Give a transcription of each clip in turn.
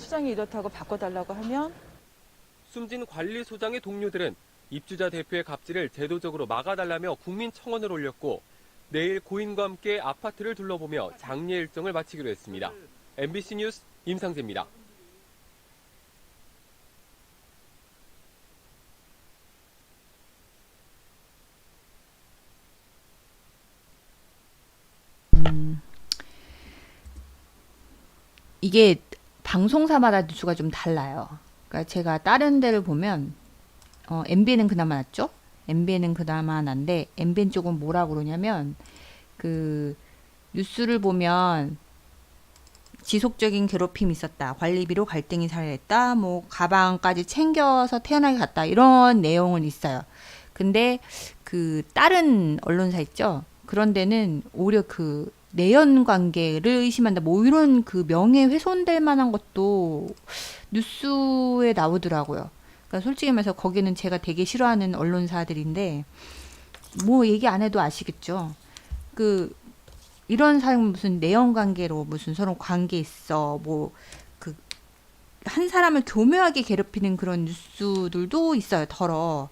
수장이 이렇다고 바꿔달라고 하면 숨진 관리소장의 동료들은 입주자 대표의 갑질을 제도적으로 막아달라며 국민청원을 올렸고 내일 고인과 함께 아파트를 둘러보며 장례 일정을 마치기로 했습니다. MBC 뉴스 임상재입니다. 이게 방송사마다 뉴스가 좀 달라요. 그러니까 제가 다른 데를 보면 MBN은 그나마 낫죠? MBN은 그나마 난데 MBN 쪽은 뭐라 그러냐면 그 뉴스를 보면 지속적인 괴롭힘이 있었다. 관리비로 갈등이 살해했다. 뭐 가방까지 챙겨서 태어나게 갔다. 이런 내용은 있어요. 근데 그 다른 언론사 있죠? 그런 데는 오히려 그 내연 관계를 의심한다. 뭐 이런 그 명예훼손될 만한 것도 뉴스에 나오더라고요. 그러니까 솔직히 말해서 거기는 제가 되게 싫어하는 언론사들인데 뭐 얘기 안 해도 아시겠죠. 그 이런 사람 무슨 내연 관계로 무슨 서로 관계 있어 뭐 그 한 사람을 교묘하게 괴롭히는 그런 뉴스들도 있어요. 더러.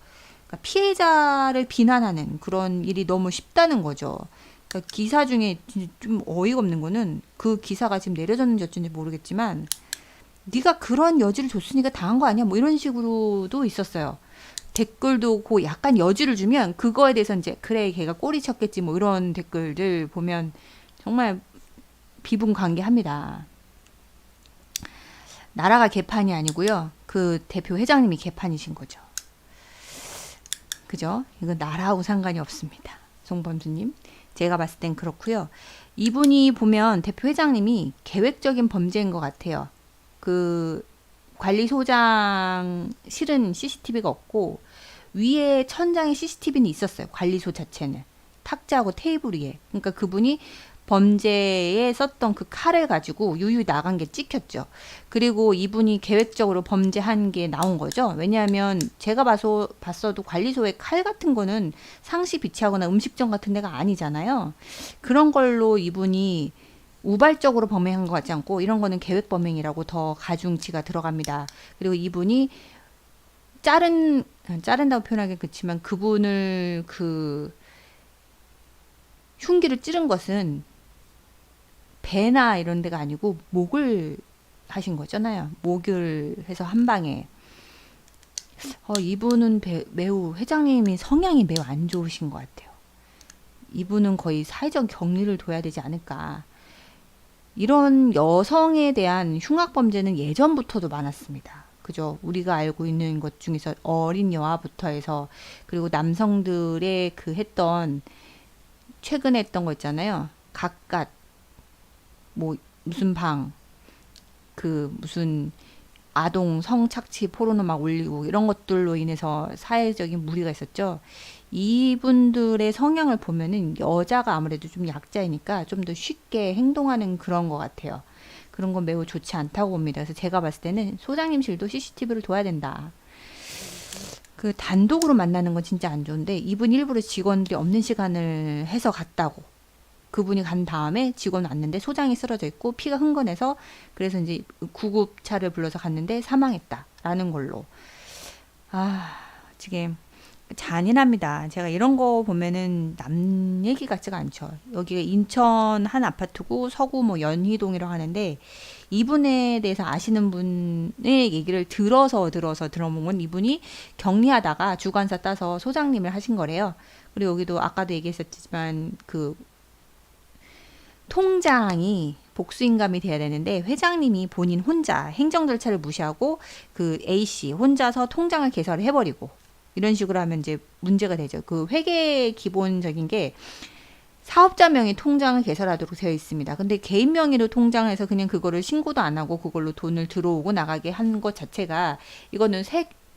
그러니까 피해자를 비난하는 그런 일이 너무 쉽다는 거죠. 그러니까 기사 중에 좀 어이가 없는 거는 그 기사가 지금 내려졌는지 어쩐지 모르겠지만 네가 그런 여지를 줬으니까 당한 거 아니야? 뭐 이런 식으로도 있었어요. 댓글도 그 약간 여지를 주면 그거에 대해서 이제 그래 걔가 꼬리 쳤겠지 뭐 이런 댓글들 보면 정말 비분관계합니다. 나라가 개판이 아니고요. 그 대표 회장님이 개판이신 거죠. 그죠? 이건 나라하고 상관이 없습니다. 송범수님. 제가 봤을 땐 그렇고요. 이분이 보면 대표 회장님이 계획적인 범죄인 것 같아요. 그 관리소장 실은 CCTV가 없고 위에 천장에 CCTV는 있었어요. 관리소 자체는. 탁자하고 테이블 위에. 그러니까 그분이 범죄에 썼던 그 칼을 가지고 유유 나간 게 찍혔죠. 그리고 이분이 계획적으로 범죄한 게 나온 거죠. 왜냐하면 제가 봤어도 관리소에 칼 같은 거는 상시 비치하거나 음식점 같은 데가 아니잖아요. 그런 걸로 이분이 우발적으로 범행한 것 같지 않고 이런 거는 계획 범행이라고 더 가중치가 들어갑니다. 그리고 이분이 자른다고 표현하기 그렇지만 그분을 그 흉기를 찌른 것은 배나 이런 데가 아니고 목을 하신 거잖아요. 목을 해서 한 방에. 이분은 매우 회장님이 성향이 매우 안 좋으신 것 같아요. 이분은 거의 사회적 격리를 둬야 되지 않을까. 이런 여성에 대한 흉악범죄는 예전부터도 많았습니다. 그죠? 우리가 알고 있는 것 중에서 어린 여아부터 해서 그리고 남성들의 그 했던 최근에 했던 거 있잖아요. 각갓 뭐 무슨 방 그 무슨 아동 성착취 포르노 막 올리고 이런 것들로 인해서 사회적인 무리가 있었죠. 이분들의 성향을 보면은 여자가 아무래도 좀 약자이니까 좀 더 쉽게 행동하는 그런 것 같아요. 그런 건 매우 좋지 않다고 봅니다. 그래서 제가 봤을 때는 소장님실도 CCTV를 둬야 된다. 그 단독으로 만나는 건 진짜 안 좋은데 이분 일부러 직원들이 없는 시간을 해서 갔다고. 그분이 간 다음에 직원 왔는데 소장이 쓰러져 있고 피가 흥건해서 그래서 이제 구급차를 불러서 갔는데 사망했다라는 걸로. 지금 잔인합니다. 제가 이런 거 보면은 남 얘기 같지가 않죠. 여기가 인천 한 아파트고 서구 뭐 연희동이라고 하는데 이분에 대해서 아시는 분의 얘기를 들어보면 이분이 격리하다가 주관사 따서 소장님을 하신 거래요. 그리고 여기도 아까도 얘기했었지만 그 통장이 복수인감이 돼야 되는데 회장님이 본인 혼자 행정 절차를 무시하고 그 A씨 혼자서 통장을 개설을 해버리고 이런 식으로 하면 이제 문제가 되죠. 그 회계 기본적인 게 사업자 명의 통장을 개설하도록 되어 있습니다. 근데 개인 명의로 통장을 해서 그냥 그거를 신고도 안 하고 그걸로 돈을 들어오고 나가게 한 것 자체가 이거는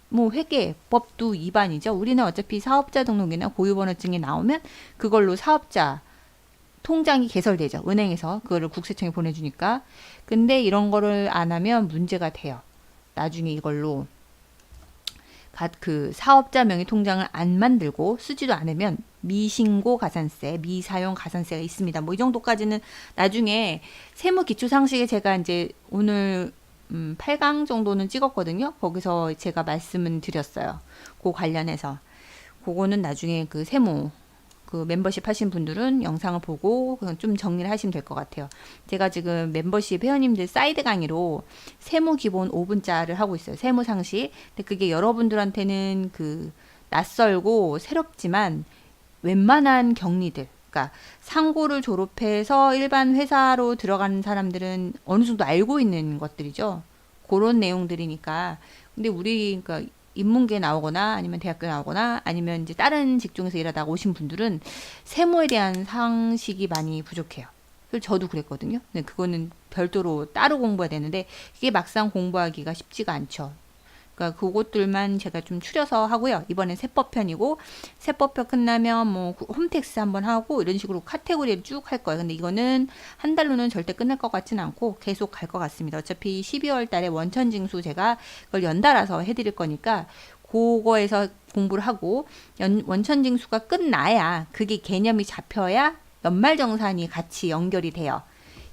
뭐 회계법도 위반이죠. 우리는 어차피 사업자 등록이나 고유번호증이 나오면 그걸로 사업자 통장이 개설되죠. 은행에서 그거를 국세청에 보내주니까. 근데 이런 거를 안 하면 문제가 돼요. 나중에 이걸로 그 사업자 명의 통장을 안 만들고 쓰지도 않으면 미신고 가산세, 미사용 가산세가 있습니다. 뭐 이 정도까지는 나중에 세무기초상식에 제가 이제 오늘 8강 정도는 찍었거든요. 거기서 제가 말씀은 드렸어요. 그 관련해서. 그거는 나중에 그 세무, 그 멤버십 하신 분들은 영상을 보고 그냥 좀 정리를 하시면 될 것 같아요. 제가 지금 멤버십 회원님들 사이드 강의로 세무 기본 5분짜를 하고 있어요. 세무 상식. 근데 그게 여러분들한테는 그 낯설고 새롭지만 웬만한 격리들, 그러니까 상고를 졸업해서 일반 회사로 들어가는 사람들은 어느 정도 알고 있는 것들이죠. 그런 내용들이니까. 근데 우리 그러니까 인문계 나오거나 아니면 대학교 나오거나 아니면 이제 다른 직종에서 일하다가 오신 분들은 세무에 대한 상식이 많이 부족해요. 그래서 저도 그랬거든요. 근데 그거는 별도로 따로 공부해야 되는데 이게 막상 공부하기가 쉽지가 않죠. 그러니까 그것들만 제가 좀 추려서 하고요. 이번엔 세법편이고 세법편 끝나면 뭐 홈택스 한번 하고 이런 식으로 카테고리를 쭉 할 거예요. 근데 이거는 한 달로는 절대 끝날 것 같지는 않고 계속 갈 것 같습니다. 어차피 12월 달에 원천징수 제가 그걸 연달아서 해드릴 거니까 그거에서 공부를 하고 원천징수가 끝나야 그게 개념이 잡혀야 연말정산이 같이 연결이 돼요.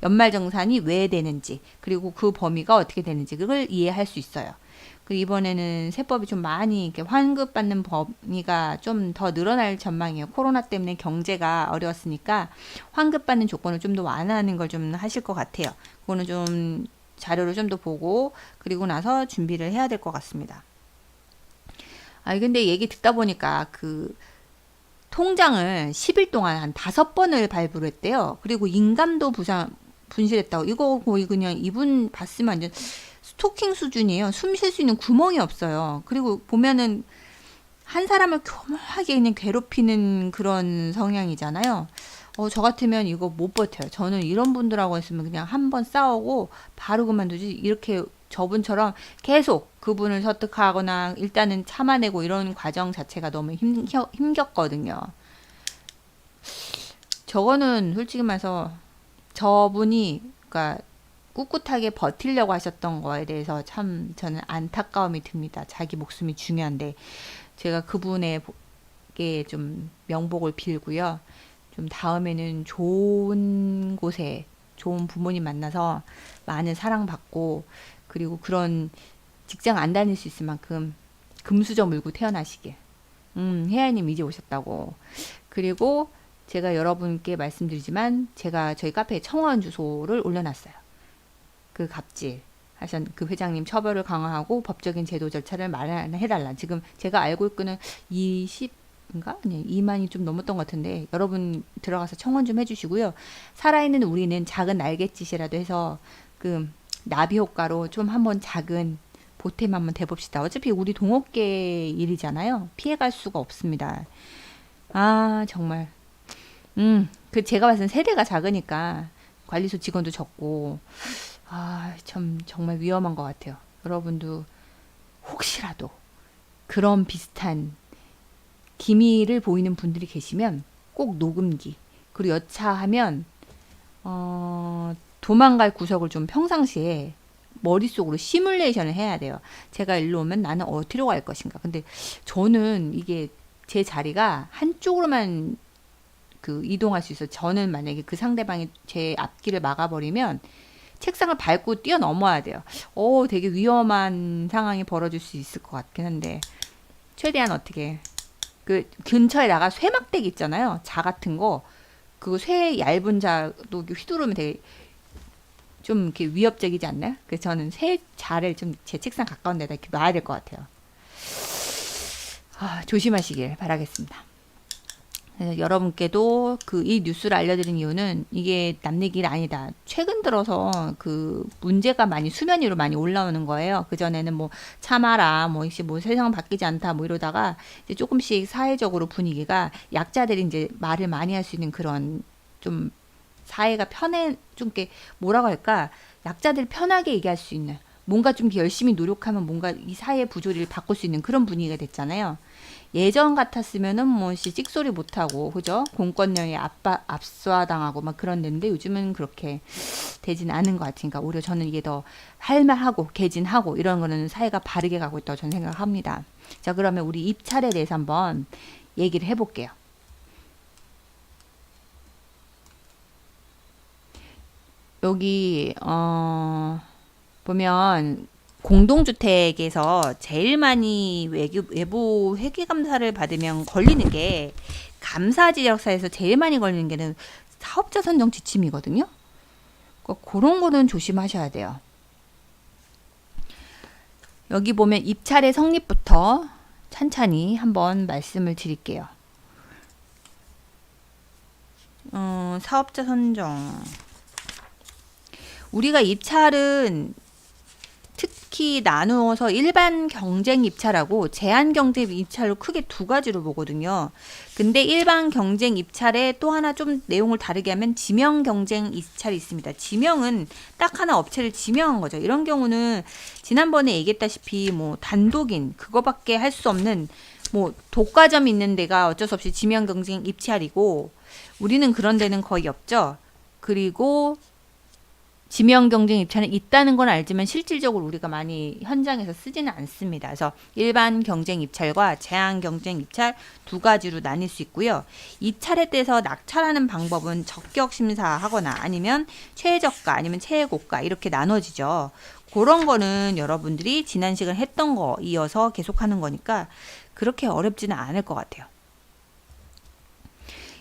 연말정산이 왜 되는지 그리고 그 범위가 어떻게 되는지 그걸 이해할 수 있어요. 그리고 이번에는 세법이 좀 많이 이렇게 환급받는 범위가 좀 더 늘어날 전망이에요. 코로나 때문에 경제가 어려웠으니까 환급받는 조건을 좀 더 완화하는 걸 좀 하실 것 같아요. 그거는 좀 자료를 좀 더 보고 그리고 나서 준비를 해야 될 것 같습니다. 근데 얘기 듣다 보니까 그 통장을 10일 동안 한 5번을 발부를 했대요. 그리고 인감도 분실했다고. 이거 거의 그냥 이분 봤으면 완전 스토킹 수준이에요. 숨 쉴 수 있는 구멍이 없어요. 그리고 보면은 한 사람을 교묘하게 그냥 괴롭히는 그런 성향이잖아요. 저 같으면 이거 못 버텨요. 저는 이런 분들하고 있으면 그냥 한번 싸우고 바로 그만두지. 이렇게 저분처럼 계속 그분을 설득하거나 일단은 참아내고 이런 과정 자체가 너무 힘겹거든요. 저거는 솔직히 말해서 저분이 그러니까 꿋꿋하게 버티려고 하셨던 거에 대해서 참 저는 안타까움이 듭니다. 자기 목숨이 중요한데 제가 그분에게 좀 명복을 빌고요. 좀 다음에는 좋은 곳에 좋은 부모님 만나서 많은 사랑받고 그리고 그런 직장 안 다닐 수 있을 만큼 금수저 물고 태어나시길. 혜아님 이제 오셨다고. 그리고 제가 여러분께 말씀드리지만 제가 저희 카페에 청원 주소를 올려놨어요. 그 갑질 하신 그 회장님 처벌을 강화하고 법적인 제도 절차를 마련해달라. 지금 제가 알고 있고는 20인가? 2만이 좀 넘었던 것 같은데 여러분 들어가서 청원 좀 해주시고요. 살아있는 우리는 작은 날갯짓이라도 해서 그 나비 효과로 좀 한번 작은 보탬 한번 대봅시다. 어차피 우리 동업계 일이잖아요. 피해갈 수가 없습니다. 정말 그 제가 봤을 땐 세대가 작으니까 관리소 직원도 적고 참 정말 위험한 것 같아요. 여러분도 혹시라도 그런 비슷한 기미를 보이는 분들이 계시면 꼭 녹음기 그리고 여차하면 도망갈 구석을 좀 평상시에 머릿속으로 시뮬레이션을 해야 돼요. 제가 일로 오면 나는 어디로 갈 것인가. 근데 저는 이게 제 자리가 한쪽으로만 그 이동할 수 있어요. 저는 만약에 그 상대방이 제 앞길을 막아버리면 책상을 밟고 뛰어넘어야 돼요. 되게 위험한 상황이 벌어질 수 있을 것 같긴 한데 최대한 어떻게 그 근처에다가 쇠막대기 있잖아요. 자 같은 거 그거 쇠 얇은 자도 휘두르면 되게 좀 이렇게 위협적이지 않나요? 그래서 저는 쇠 자를 좀 제 책상 가까운 데다 이렇게 놔야 될 것 같아요. 조심하시길 바라겠습니다. 여러분께도 이 뉴스를 알려드린 이유는 이게 남 얘기가 아니다. 최근 들어서 그 문제가 많이 수면 위로 많이 올라오는 거예요. 그전에는 뭐 참아라, 뭐 세상은 바뀌지 않다, 뭐 이러다가 이제 조금씩 사회적으로 분위기가 약자들이 이제 말을 많이 할 수 있는 그런 좀 사회가 좀 이렇게 뭐라고 할까? 약자들이 편하게 얘기할 수 있는 뭔가 좀 열심히 노력하면 뭔가 이 사회 부조리를 바꿀 수 있는 그런 분위기가 됐잖아요. 예전 같았으면은 찍소리 못하고 그죠? 공권력에 압수당하고 막 그런 데인데 요즘은 그렇게 되진 않은 것 같으니까 오히려 저는 이게 더 할만하고 개진하고 이런 거는 사회가 바르게 가고 있다고 저는 생각합니다. 자, 그러면 우리 입찰에 대해서 한번 얘기를 해볼게요. 여기 보면 공동주택에서 제일 많이 외부 회계감사를 받으면 걸리는 게 감사지적사에서 제일 많이 걸리는 게는 사업자 선정 지침이거든요. 그러니까 그런 거는 조심하셔야 돼요. 여기 보면 입찰의 성립부터 찬찬히 한번 말씀을 드릴게요. 사업자 선정. 우리가 입찰은 특히 나누어서 일반 경쟁 입찰하고 제한 경쟁 입찰로 크게 두 가지로 보거든요. 근데 일반 경쟁 입찰에 또 하나 좀 내용을 다르게 하면 지명 경쟁 입찰이 있습니다. 지명은 딱 하나 업체를 지명한 거죠. 이런 경우는 지난번에 얘기했다시피 뭐 단독인 그거밖에 할 수 없는 뭐 독과점이 있는 데가 어쩔 수 없이 지명 경쟁 입찰이고, 우리는 그런 데는 거의 없죠. 그리고 지명 경쟁 입찰은 있다는 건 알지만 실질적으로 우리가 많이 현장에서 쓰지는 않습니다. 그래서 일반 경쟁 입찰과 제한 경쟁 입찰 두 가지로 나뉠 수 있고요. 입찰에 대해서 낙찰하는 방법은 적격 심사하거나 아니면 최저가 아니면 최고가 이렇게 나눠지죠. 그런 거는 여러분들이 지난 시간에 했던 거 이어서 계속하는 거니까 그렇게 어렵지는 않을 것 같아요.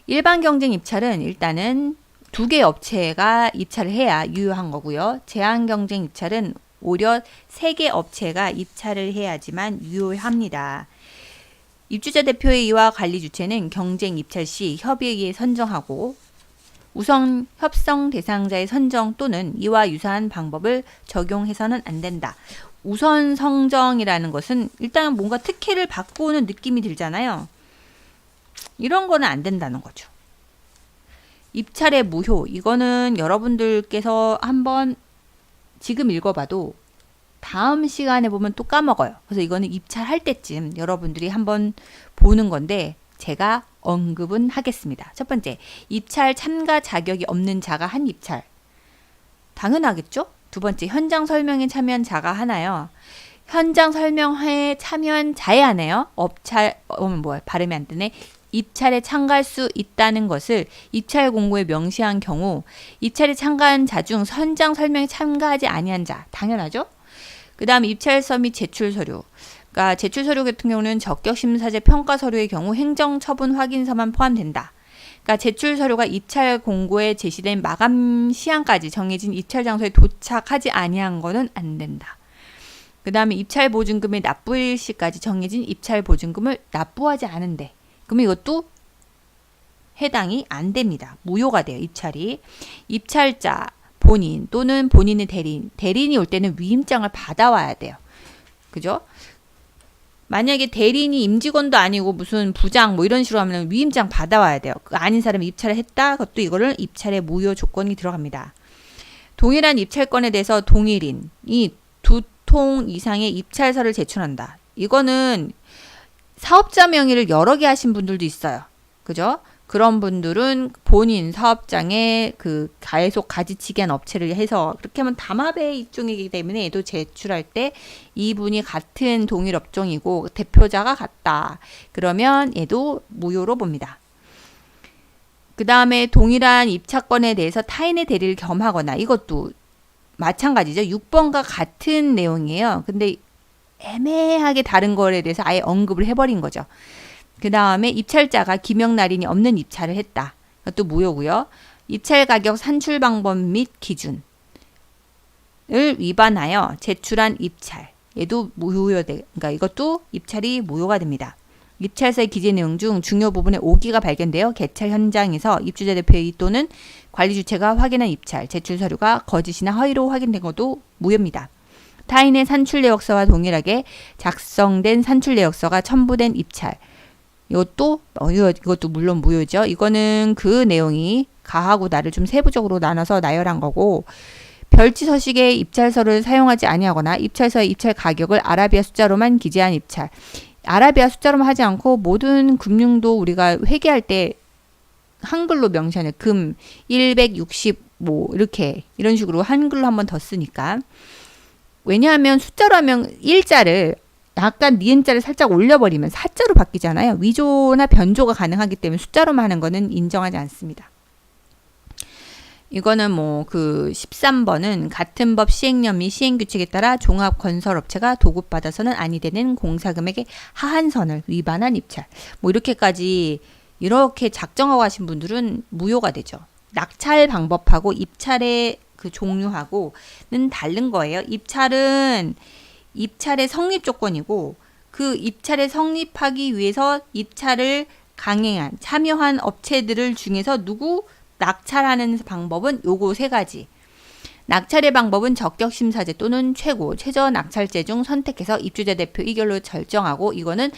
일반 경쟁 입찰은 일단은 두 개의 업체가 입찰을 해야 유효한 거고요. 제한 경쟁 입찰은 오히려 세 개 업체가 입찰을 해야지만 유효합니다. 입주자 대표의 이와 관리 주체는 경쟁 입찰 시 협의에 의해 선정하고 우선 협상 대상자의 선정 또는 이와 유사한 방법을 적용해서는 안 된다. 우선 선정이라는 것은 일단 뭔가 특혜를 받고 오는 느낌이 들잖아요. 이런 거는 안 된다는 거죠. 입찰의 무효, 이거는 여러분들께서 한번 지금 읽어봐도 다음 시간에 보면 또 까먹어요. 그래서 이거는 입찰할 때쯤 여러분들이 한번 보는 건데 제가 언급은 하겠습니다. 첫 번째, 입찰 참가 자격이 없는 자가 한 입찰. 당연하겠죠? 두 번째, 현장 설명에 참여한 자가 하나요. 현장 설명회에 참여한 자에 하나요. 발음이 안 뜨네. 입찰에 참가할 수 있다는 것을 입찰 공고에 명시한 경우 입찰에 참가한 자 중 현장 설명에 참가하지 아니한 자, 당연하죠. 그 다음 입찰서 및 제출 서류. 그러니까 제출 서류 같은 경우는 적격심사제 평가 서류의 경우 행정처분 확인서만 포함된다. 그러니까 제출 서류가 입찰 공고에 제시된 마감 시한까지 정해진 입찰 장소에 도착하지 아니한 거는 안 된다. 그 다음에 입찰 보증금의 납부일 시까지 정해진 입찰 보증금을 납부하지 않은데, 그러면 이것도 해당이 안 됩니다. 무효가 돼요, 입찰이. 입찰자 본인 또는 본인의 대리인이 올 때는 위임장을 받아와야 돼요. 그죠? 만약에 대리인이 임직원도 아니고 무슨 부장 뭐 이런 식으로 하면 위임장 받아와야 돼요. 그 아닌 사람이 입찰을 했다? 그것도 이거를 입찰의 무효 조건이 들어갑니다. 동일한 입찰권에 대해서 동일인이 2통 이상의 입찰서를 제출한다. 이거는 사업자 명의를 여러 개 하신 분들도 있어요. 그죠? 그런 분들은 본인 사업장에 그 계속 가지치기 한 업체를 해서 그렇게 하면 담합의 일종이기 때문에 얘도 제출할 때 이분이 같은 동일 업종이고 대표자가 같다. 그러면 얘도 무효로 봅니다. 그 다음에 동일한 입찰권에 대해서 타인의 대리를 겸하거나, 이것도 마찬가지죠. 6번과 같은 내용이에요. 근데 애매하게 다른 거에 대해서 아예 언급을 해버린 거죠. 그 다음에 입찰자가 기명 날인이 없는 입찰을 했다. 그것도 무효고요. 입찰 가격 산출 방법 및 기준을 위반하여 제출한 입찰, 얘도 그러니까 이것도 입찰이 무효가 됩니다. 입찰서의 기재 내용 중 중요 부분에 오기가 발견되어 개찰 현장에서 입주자 대표의 또는 관리 주체가 확인한 입찰, 제출 서류가 거짓이나 허위로 확인된 것도 무효입니다. 타인의 산출 내역서와 동일하게 작성된 산출 내역서가 첨부된 입찰, 이것도 물론 무효죠. 이거는 그 내용이 가하고 나를 좀 세부적으로 나눠서 나열한 거고, 별지 서식의 입찰서를 사용하지 아니하거나 입찰서의 입찰 가격을 아라비아 숫자로만 기재한 입찰. 아라비아 숫자로만 하지 않고 모든 금융도 우리가 회계할 때 한글로 명시하는 금 165 이런 식으로 한글로 한 번 더 쓰니까. 왜냐하면 숫자로 하면 일자를 약간 니은자를 살짝 올려버리면 사자로 바뀌잖아요. 위조나 변조가 가능하기 때문에 숫자로만 하는 거는 인정하지 않습니다. 이거는 뭐 그 13번은 같은 법 시행령 및 시행규칙에 따라 종합건설업체가 도급받아서는 아니 되는 공사금액의 하한선을 위반한 입찰. 뭐 이렇게까지 이렇게 작정하고 하신 분들은 무효가 되죠. 낙찰 방법하고 입찰의 그 종류하고는 다른 거예요. 입찰은 입찰의 성립 조건이고 그 입찰에 성립하기 위해서 입찰을 강행한 참여한 업체들을 중에서 누구 낙찰하는 방법은 요거 세 가지. 낙찰의 방법은 적격심사제 또는 최저 낙찰제 중 선택해서 입주자 대표 의결로 결정하고 이거는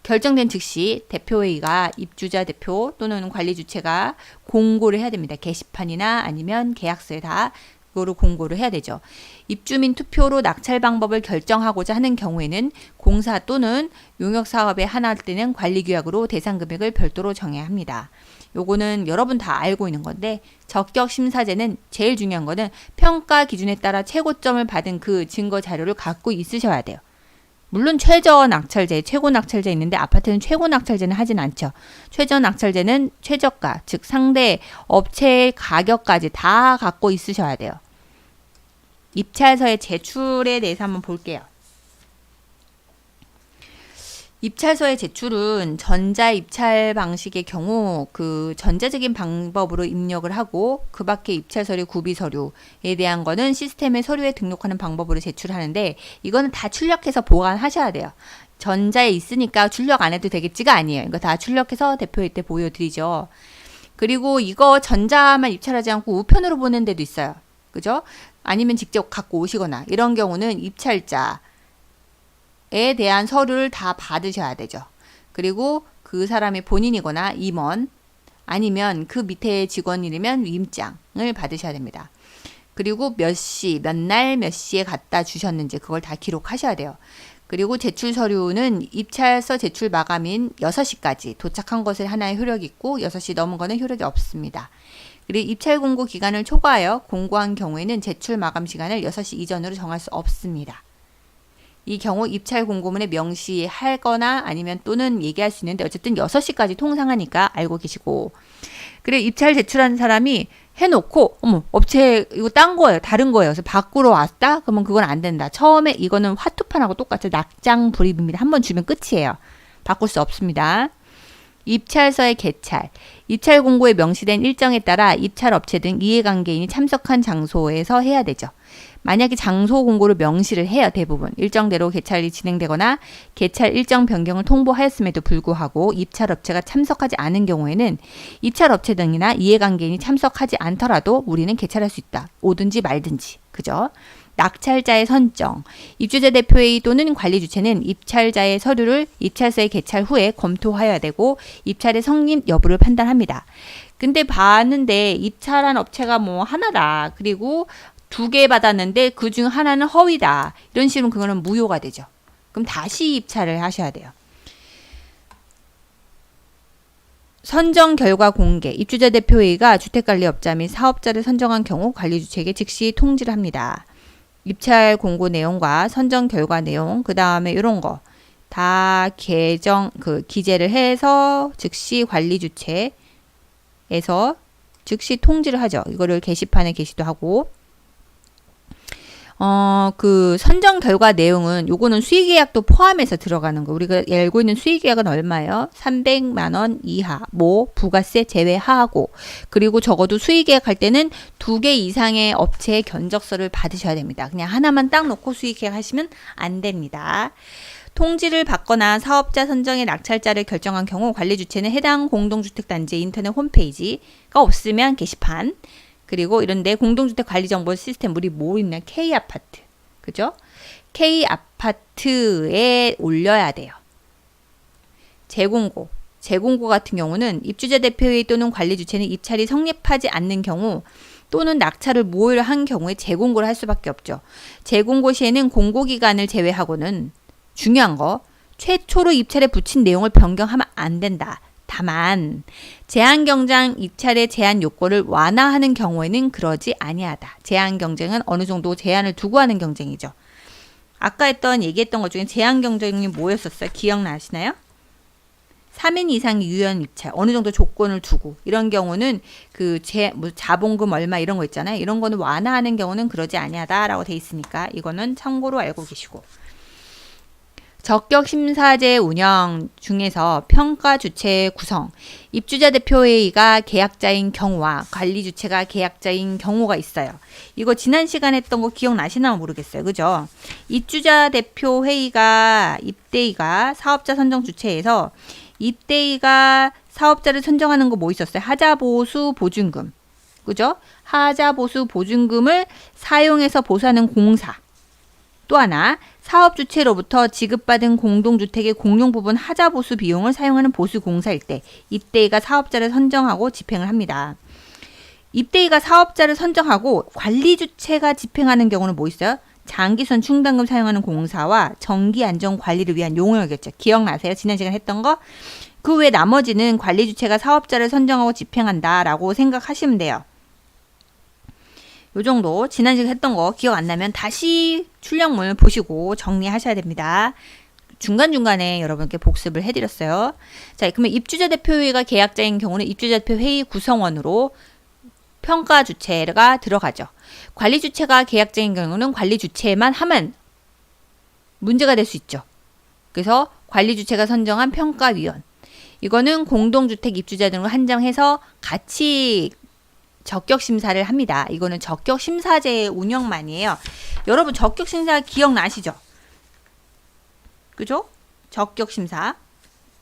결정된 즉시 대표회의가 입주자 대표 또는 관리 주체가 공고를 해야 됩니다. 게시판이나 아니면 계약서에 다 그거로 공고를 해야 되죠. 입주민 투표로 낙찰 방법을 결정하고자 하는 경우에는 공사 또는 용역사업에 한할 때는 관리규약으로 대상 금액을 별도로 정해야 합니다. 요거는 여러분 다 알고 있는 건데 적격심사제는 제일 중요한 거는 평가 기준에 따라 최고점을 받은 그 증거 자료를 갖고 있으셔야 돼요. 물론 최저 낙찰제, 최고 낙찰제 있는데 아파트는 최고 낙찰제는 하진 않죠. 최저 낙찰제는 최저가, 즉 상대 업체의 가격까지 다 갖고 있으셔야 돼요. 입찰서의 제출에 대해서 한번 볼게요. 입찰서의 제출은 전자 입찰 방식의 경우 그 전자적인 방법으로 입력을 하고 그 밖에 입찰 서류, 구비 서류에 대한 거는 시스템에 서류에 등록하는 방법으로 제출하는데 이거는 다 출력해서 보관하셔야 돼요. 전자에 있으니까 출력 안 해도 되겠지가 아니에요. 이거 다 출력해서 대표회 때 보여드리죠. 그리고 이거 전자만 입찰하지 않고 우편으로 보낸 데도 있어요. 그죠? 아니면 직접 갖고 오시거나 이런 경우는 입찰자 에 대한 서류를 다 받으셔야 되죠. 그리고 그 사람이 본인이거나 임원 아니면 그 밑에 직원이라면 위임장을 받으셔야 됩니다. 그리고 몇 시, 몇 날, 몇 시에 갖다 주셨는지 그걸 다 기록하셔야 돼요. 그리고 제출 서류는 입찰서 제출 마감인 6시까지 도착한 것에 하나의 효력이 있고 6시 넘은 거는 효력이 없습니다. 그리고 입찰 공고 기간을 초과하여 공고한 경우에는 제출 마감 시간을 6시 이전으로 정할 수 없습니다. 이 경우 입찰 공고문에 명시하거나 아니면 또는 얘기할 수 있는데 어쨌든 6시까지 통상하니까 알고 계시고 그리고 입찰 제출한 사람이 해놓고 어머 업체 이거 딴 거예요. 다른 거예요. 그래서 바꾸러 왔다? 그러면 그건 안 된다. 처음에 이거는 화투판하고 똑같아요. 낙장 불입입니다. 한번 주면 끝이에요. 바꿀 수 없습니다. 입찰서의 개찰. 입찰 공고에 명시된 일정에 따라 입찰 업체 등 이해관계인이 참석한 장소에서 해야 되죠. 만약에 장소 공고를 명시를 해요. 대부분. 일정대로 개찰이 진행되거나 개찰 일정 변경을 통보하였음에도 불구하고 입찰업체가 참석하지 않은 경우에는 입찰업체 등이나 이해관계인이 참석하지 않더라도 우리는 개찰할 수 있다. 오든지 말든지. 그죠? 낙찰자의 선정. 입주자 대표회의 또는 관리 주체는 입찰자의 서류를 입찰서에 개찰 후에 검토해야 되고 입찰의 성립 여부를 판단합니다. 근데 봤는데 입찰한 업체가 뭐 하나다. 그리고 2개 받았는데 그중 하나는 허위다. 이런 식으로 그거는 무효가 되죠. 그럼 다시 입찰을 하셔야 돼요. 선정 결과 공개. 입주자 대표회의가 주택관리업자 및 사업자를 선정한 경우 관리주체에게 즉시 통지를 합니다. 입찰 공고 내용과 선정 결과 내용, 그 다음에 이런 거 다 기재를 해서 즉시 관리주체에서 즉시 통지를 하죠. 이거를 게시판에 게시도 하고. 그 선정 결과 내용은 요거는 수의계약도 포함해서 들어가는 거. 우리가 알고 있는 수의계약은 얼마예요? 300만 원 이하, 부가세 제외하고. 그리고 적어도 수의계약 할 때는 2개 이상의 업체의 견적서를 받으셔야 됩니다. 그냥 하나만 딱 놓고 수의계약 하시면 안 됩니다. 통지를 받거나 사업자 선정의 낙찰자를 결정한 경우 관리 주체는 해당 공동주택단지의 인터넷 홈페이지가 없으면 게시판, 그리고 이런데 공동주택 관리 정보 시스템 우리 뭐 있나? K아파트. 그죠? K아파트에 올려야 돼요. 재공고. 재공고 같은 경우는 입주자 대표회의 또는 관리 주체는 입찰이 성립하지 않는 경우 또는 낙찰을 모의를 한 경우에 재공고를 할 수밖에 없죠. 재공고 시에는 공고기간을 제외하고는 중요한 거 최초로 입찰에 붙인 내용을 변경하면 안 된다. 다만 제한경쟁 입찰의 제한 요건을 완화하는 경우에는 그러지 아니하다. 제한경쟁은 어느 정도 제한을 두고 하는 경쟁이죠. 아까 얘기했던 것 중에 제한경쟁이 뭐였었어요? 기억나시나요? 3인 이상의 유연 입찰 어느 정도 조건을 두고 이런 경우는 뭐 자본금 얼마 이런 거 있잖아요. 이런 거는 완화하는 경우는 그러지 아니하다라고 돼 있으니까 이거는 참고로 알고 계시고. 적격 심사제 운영 중에서 평가 주체 구성, 입주자 대표회의가 계약자인 경우와 관리 주체가 계약자인 경우가 있어요. 이거 지난 시간에 했던 거 기억나시나 모르겠어요. 그죠? 입주자 대표회의가 입대위가 사업자 선정 주체에서 입대위가 사업자를 선정하는 거 뭐 있었어요? 하자보수 보증금. 그죠? 하자보수 보증금을 사용해서 보수하는 공사. 또 하나, 사업 주체로부터 지급받은 공동주택의 공용 부분 하자보수 비용을 사용하는 보수공사일 때 입대위가 사업자를 선정하고 집행을 합니다. 입대위가 사업자를 선정하고 관리 주체가 집행하는 경우는 뭐 있어요? 장기선 충당금 사용하는 공사와 전기 안전 관리를 위한 용역이었죠. 기억나세요? 지난 시간에 했던 거? 그 외 나머지는 관리 주체가 사업자를 선정하고 집행한다라고 생각하시면 돼요. 요 정도 지난 시간에 했던 거 기억 안 나면 다시 출력물 보시고 정리하셔야 됩니다. 중간중간에 여러분께 복습을 해드렸어요. 자, 그러면 입주자 대표회의가 계약자인 경우는 입주자 대표회의 구성원으로 평가 주체가 들어가죠. 관리 주체가 계약자인 경우는 관리 주체만 하면 문제가 될 수 있죠. 그래서 관리 주체가 선정한 평가위원. 이거는 공동주택 입주자 등을 한정해서 같이 적격심사를 합니다. 이거는 적격심사제의 운영만이에요. 여러분 적격심사 기억나시죠? 그죠? 적격심사.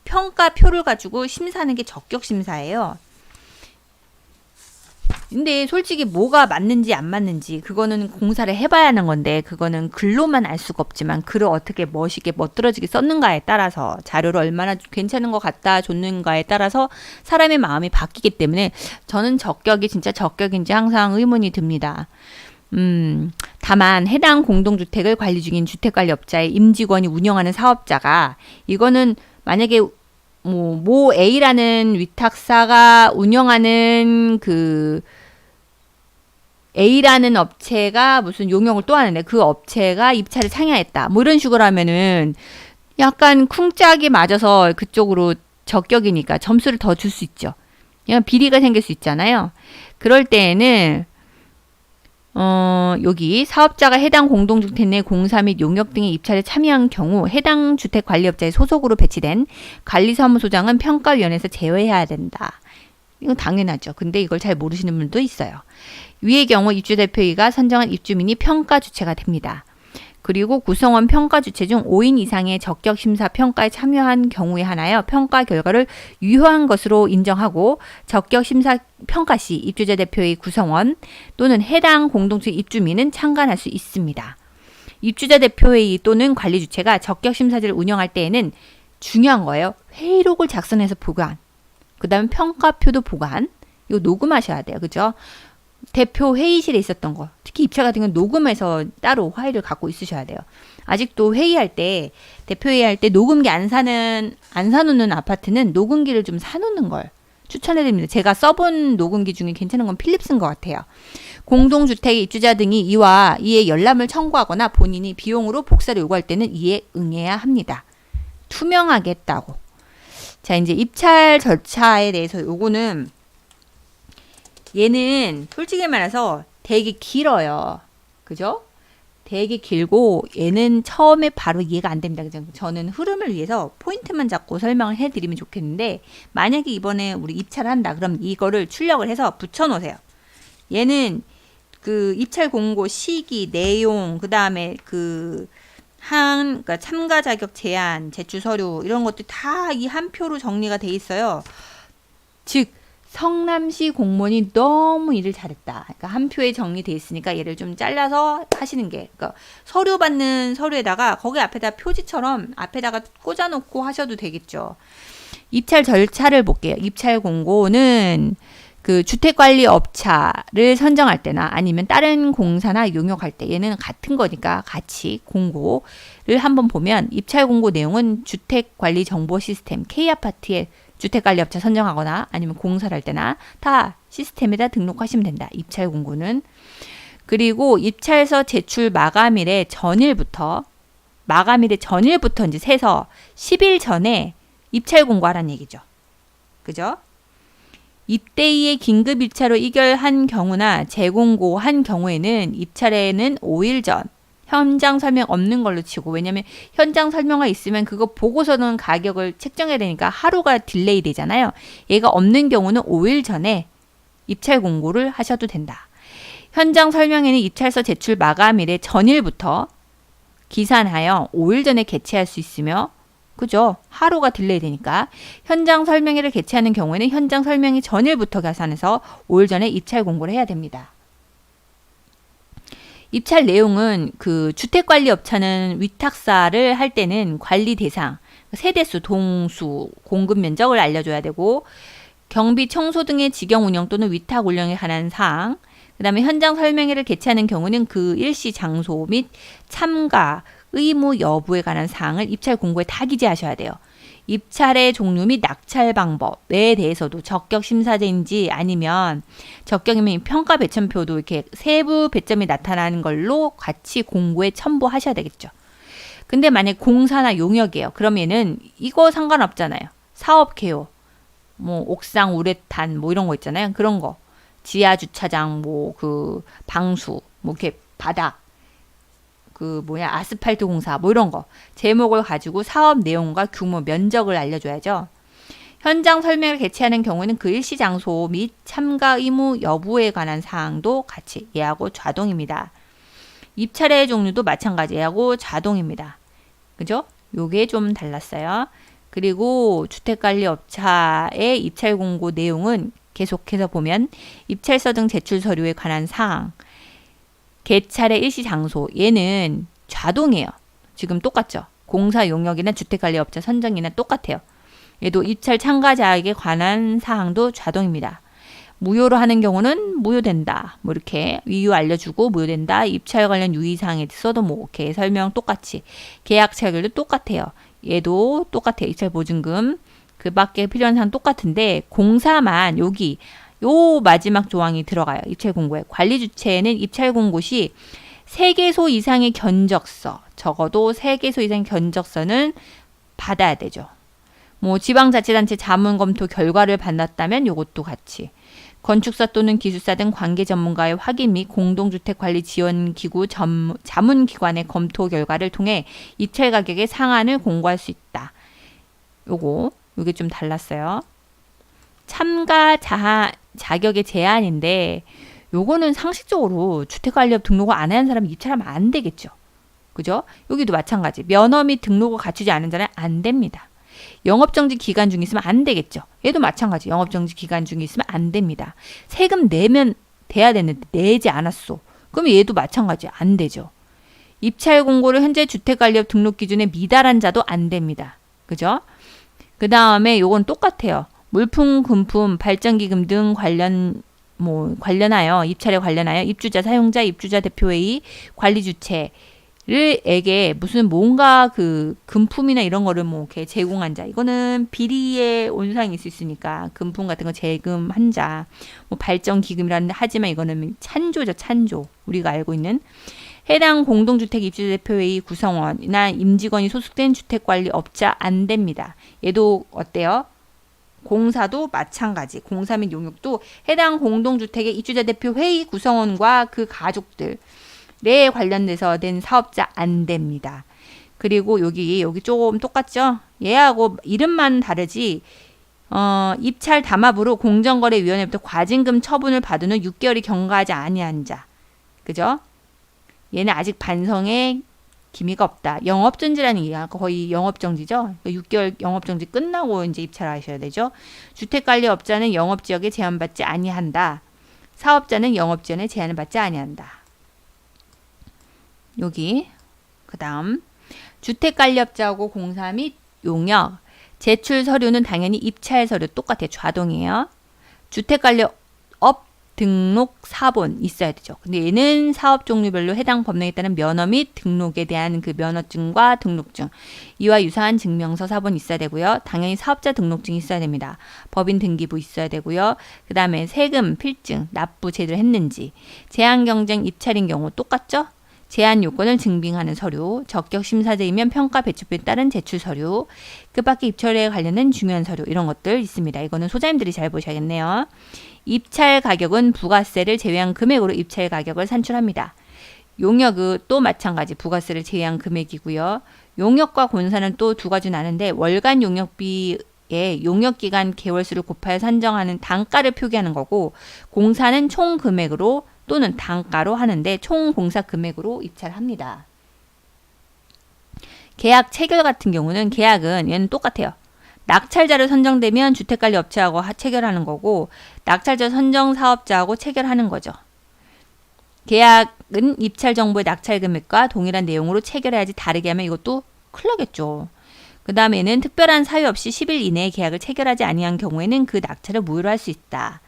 평가표를 가지고 심사하는 게 적격심사예요. 근데 솔직히 뭐가 맞는지 안 맞는지 그거는 공사를 해봐야 하는 건데 그거는 글로만 알 수가 없지만 글을 어떻게 멋있게 멋들어지게 썼는가에 따라서 자료를 얼마나 괜찮은 것 같다 줬는가에 따라서 사람의 마음이 바뀌기 때문에 저는 적격이 진짜 적격인지 항상 의문이 듭니다. 다만 해당 공동주택을 관리 중인 주택관리업자의 임직원이 운영하는 사업자가 이거는 만약에 모 A라는 위탁사가 운영하는 A라는 업체가 무슨 용역을 또 하는데 그 업체가 입찰을 상여했다. 뭐 이런 식으로 하면은 약간 쿵짝이 맞아서 그쪽으로 적격이니까 점수를 더 줄 수 있죠. 그냥 비리가 생길 수 있잖아요. 그럴 때에는 여기 사업자가 해당 공동주택 내 공사 및 용역 등의 입찰에 참여한 경우 해당 주택관리업자의 소속으로 배치된 관리사무소장은 평가위원회에서 제외해야 된다. 이건 당연하죠. 근데 이걸 잘 모르시는 분도 있어요. 위의 경우 입주대표회의가 선정한 입주민이 평가 주체가 됩니다. 그리고 구성원 평가 주체 중 5인 이상의 적격심사 평가에 참여한 경우에 하나여 평가 결과를 유효한 것으로 인정하고 적격심사 평가 시 입주자 대표의 구성원 또는 해당 공동체 입주민은 참관할 수 있습니다. 입주자 대표회의 또는 관리 주체가 적격심사제를 운영할 때에는 중요한 거예요. 회의록을 작성해서 보관. 그 다음에 평가표도 보관. 이거 녹음하셔야 돼요. 그죠? 대표 회의실에 있었던 거, 특히 입찰 같은 건 녹음해서 따로 파일을 갖고 있으셔야 돼요. 아직도 회의할 때, 대표 회의할 때 녹음기 안 사놓는 아파트는 녹음기를 좀 사놓는 걸 추천해드립니다. 제가 써본 녹음기 중에 괜찮은 건 필립스인 것 같아요. 공동주택 입주자 등이 이에 열람을 청구하거나 본인이 비용으로 복사를 요구할 때는 이에 응해야 합니다. 투명하게 했다고. 자, 이제 입찰 절차에 대해서 요거는 얘는 솔직히 말해서 되게 길어요. 그죠? 되게 길고 얘는 처음에 바로 이해가 안 됩니다. 그죠? 저는 흐름을 위해서 포인트만 잡고 설명을 해드리면 좋겠는데 만약에 이번에 우리 입찰을 한다. 그럼 이거를 출력을 해서 붙여놓으세요. 얘는 그 입찰 공고 시기, 내용, 그 다음에 그러니까 참가 자격 제한, 제출 서류 이런 것들 다 이 한 표로 정리가 돼 있어요. 즉 성남시 공무원이 너무 일을 잘했다. 그러니까 한 표에 정리돼 있으니까 얘를 좀 잘라서 하시는 게, 그러니까 서류 받는 서류에다가 거기 앞에다 표지처럼 앞에다가 꽂아놓고 하셔도 되겠죠. 입찰 절차를 볼게요. 입찰 공고는 그 주택관리업자를 선정할 때나 아니면 다른 공사나 용역할 때 얘는 같은 거니까 같이 공고를 한번 보면 입찰 공고 내용은 주택관리정보시스템 K아파트에 주택관리업자 선정하거나 아니면 공사를 할 때나 다 시스템에다 등록하시면 된다. 입찰 공고는. 그리고 입찰서 제출 마감일의 전일부터 이제 세서 10일 전에 입찰 공고하라는 얘기죠. 그죠? 입대위의 긴급 입찰로 의결한 경우나 재공고한 경우에는 입찰에는 5일 전 현장 설명 없는 걸로 치고, 왜냐면 현장 설명가 있으면 그거 보고서는 가격을 책정해야 되니까 하루가 딜레이 되잖아요. 얘가 없는 경우는 5일 전에 입찰 공고를 하셔도 된다. 현장 설명회는 입찰서 제출 마감일의 전일부터 기산하여 5일 전에 개최할 수 있으며, 그죠? 하루가 딜레이 되니까 현장 설명회를 개최하는 경우에는 현장 설명회 전일부터 계산해서 5일 전에 입찰 공고를 해야 됩니다. 입찰 내용은 그 주택관리업체는 위탁사를 할 때는 관리 대상, 세대수, 동수, 공급 면적을 알려줘야 되고, 경비, 청소 등의 직영 운영 또는 위탁 운영에 관한 사항, 그 다음에 현장 설명회를 개최하는 경우는 그 일시 장소 및 참가 의무 여부에 관한 사항을 입찰 공고에 다 기재하셔야 돼요. 입찰의 종류 및 낙찰 방법에 대해서도 적격 심사제인지 아니면 적격이면 평가 배점표도 이렇게 세부 배점이 나타나는 걸로 같이 공고에 첨부하셔야 되겠죠. 근데 만약 공사나 용역이에요. 그러면은 이거 상관없잖아요. 사업 개요, 뭐 옥상 우레탄 뭐 이런 거 있잖아요. 그런 거. 지하 주차장, 뭐 그 방수, 뭐 이렇게 바닥, 그 뭐냐 아스팔트 공사 뭐 이런 거 제목을 가지고 사업 내용과 규모, 면적을 알려줘야죠. 현장 설명을 개최하는 경우에는 그 일시 장소 및 참가 의무 여부에 관한 사항도 같이 예하고 좌동입니다. 입찰의 종류도 마찬가지 예하고 좌동입니다. 그죠? 요게 좀 달랐어요. 그리고 주택관리업체의 입찰 공고 내용은 계속해서 보면 입찰서 등 제출 서류에 관한 사항, 개찰의 일시 장소, 얘는 좌동이에요. 지금 똑같죠? 공사 용역이나 주택관리업체 선정이나 똑같아요. 얘도 입찰 참가자에게 관한 사항도 좌동입니다. 무효로 하는 경우는 무효된다. 뭐 이렇게 이유 알려주고 무효된다. 입찰 관련 유의사항에 있어도 뭐 이렇게 설명 똑같이. 계약 체결도 똑같아요. 얘도 똑같아요. 입찰 보증금. 그 밖에 필요한 사항 똑같은데 공사만 여기 요 마지막 조항이 들어가요. 입찰 공고에. 관리 주체는 입찰 공고 시 3개소 이상의 견적서, 적어도 3개소 이상의 견적서는 받아야 되죠. 뭐 지방자치단체 자문 검토 결과를 받았다면 요것도 같이. 건축사 또는 기술사 등 관계 전문가의 확인 및 공동주택관리지원기구 자문기관의 검토 결과를 통해 입찰 가격의 상한을 공고할 수 있다. 요게 좀 달랐어요. 참가 자격의 제한인데 요거는 상식적으로 주택관리업 등록을 안 하는 사람이 입찰하면 안 되겠죠. 그죠? 여기도 마찬가지. 면허 및 등록을 갖추지 않은 자는 안 됩니다. 영업정지 기간 중에 있으면 안 되겠죠. 얘도 마찬가지. 영업정지 기간 중에 있으면 안 됩니다. 세금 내면 돼야 되는데 내지 않았어. 그럼 얘도 마찬가지. 안 되죠. 입찰 공고를 현재 주택관리업 등록 기준에 미달한 자도 안 됩니다. 그죠? 그 다음에 요건 똑같아요. 물품, 금품, 발전기금 등 관련하여 입찰에 관련하여 입주자, 사용자, 입주자 대표회의, 관리 주체를에게 무슨 뭔가 그 금품이나 이런 거를 뭐 이렇게 제공한 자, 이거는 비리의 온상이 있을 수 있으니까 금품 같은 거 제금한 자, 뭐 발전기금이라는데 하지만 이거는 찬조죠, 찬조. 우리가 알고 있는. 해당 공동주택 입주대표회의 구성원이나 임직원이 소속된 주택관리업자 안 됩니다. 얘도 어때요? 공사도 마찬가지. 공사 및 용역도 해당 공동주택의 입주자 대표회의 구성원과 그 가족들에 관련돼서 된 사업자 안 됩니다. 그리고 여기 조금 똑같죠? 얘하고 이름만 다르지. 입찰 담합으로 공정거래위원회부터 과징금 처분을 받은 후 6개월이 경과하지 아니한 자. 그죠? 얘는 아직 반성의 기미가 없다. 영업정지라는 얘기가 거의 영업정지죠. 6개월 영업정지 끝나고 이제 입찰하셔야 되죠. 주택관리업자는 영업지역에 제한받지 아니한다. 사업자는 영업지역에 제한을 받지 아니한다. 여기 그 다음 주택관리업자하고 공사 및 용역 제출 서류는 당연히 입찰 서류 똑같아요. 좌동이에요. 주택관리업 등록 사본 있어야 되죠. 근데 얘는 사업 종류별로 해당 법령에 따른 면허 및 등록에 대한 그 면허증과 등록증, 이와 유사한 증명서 사본 있어야 되고요. 당연히 사업자 등록증이 있어야 됩니다. 법인 등기부 있어야 되고요. 그 다음에 세금, 필증, 납부 제대로 했는지, 제한 경쟁 입찰인 경우 똑같죠? 제한 요건을 증빙하는 서류, 적격 심사제이면 평가 배출표에 따른 제출 서류, 뜻밖의 입찰에 관련된 중요한 서류 이런 것들 있습니다. 이거는 소장님들이 잘 보셔야겠네요. 입찰 가격은 부가세를 제외한 금액으로 입찰 가격을 산출합니다. 용역은 또 마찬가지 부가세를 제외한 금액이고요. 용역과 공사는 또 두 가지 나는데 월간 용역비에 용역기간 개월수를 곱하여 산정하는 단가를 표기하는 거고 공사는 총 금액으로 또는 단가로 하는데 총 공사 금액으로 입찰합니다. 계약 체결 같은 경우는 계약은 얘는 똑같아요. 낙찰자를 선정되면 주택관리업체하고 체결하는 거고 낙찰자 선정 사업자하고 체결하는 거죠. 계약은 입찰 정보의 낙찰 금액과 동일한 내용으로 체결해야지 다르게 하면 이것도 큰일 나겠죠. 그 다음에는 특별한 사유 없이 10일 이내에 계약을 체결하지 아니한 경우에는 그 낙찰을 무효로 할 수 있다.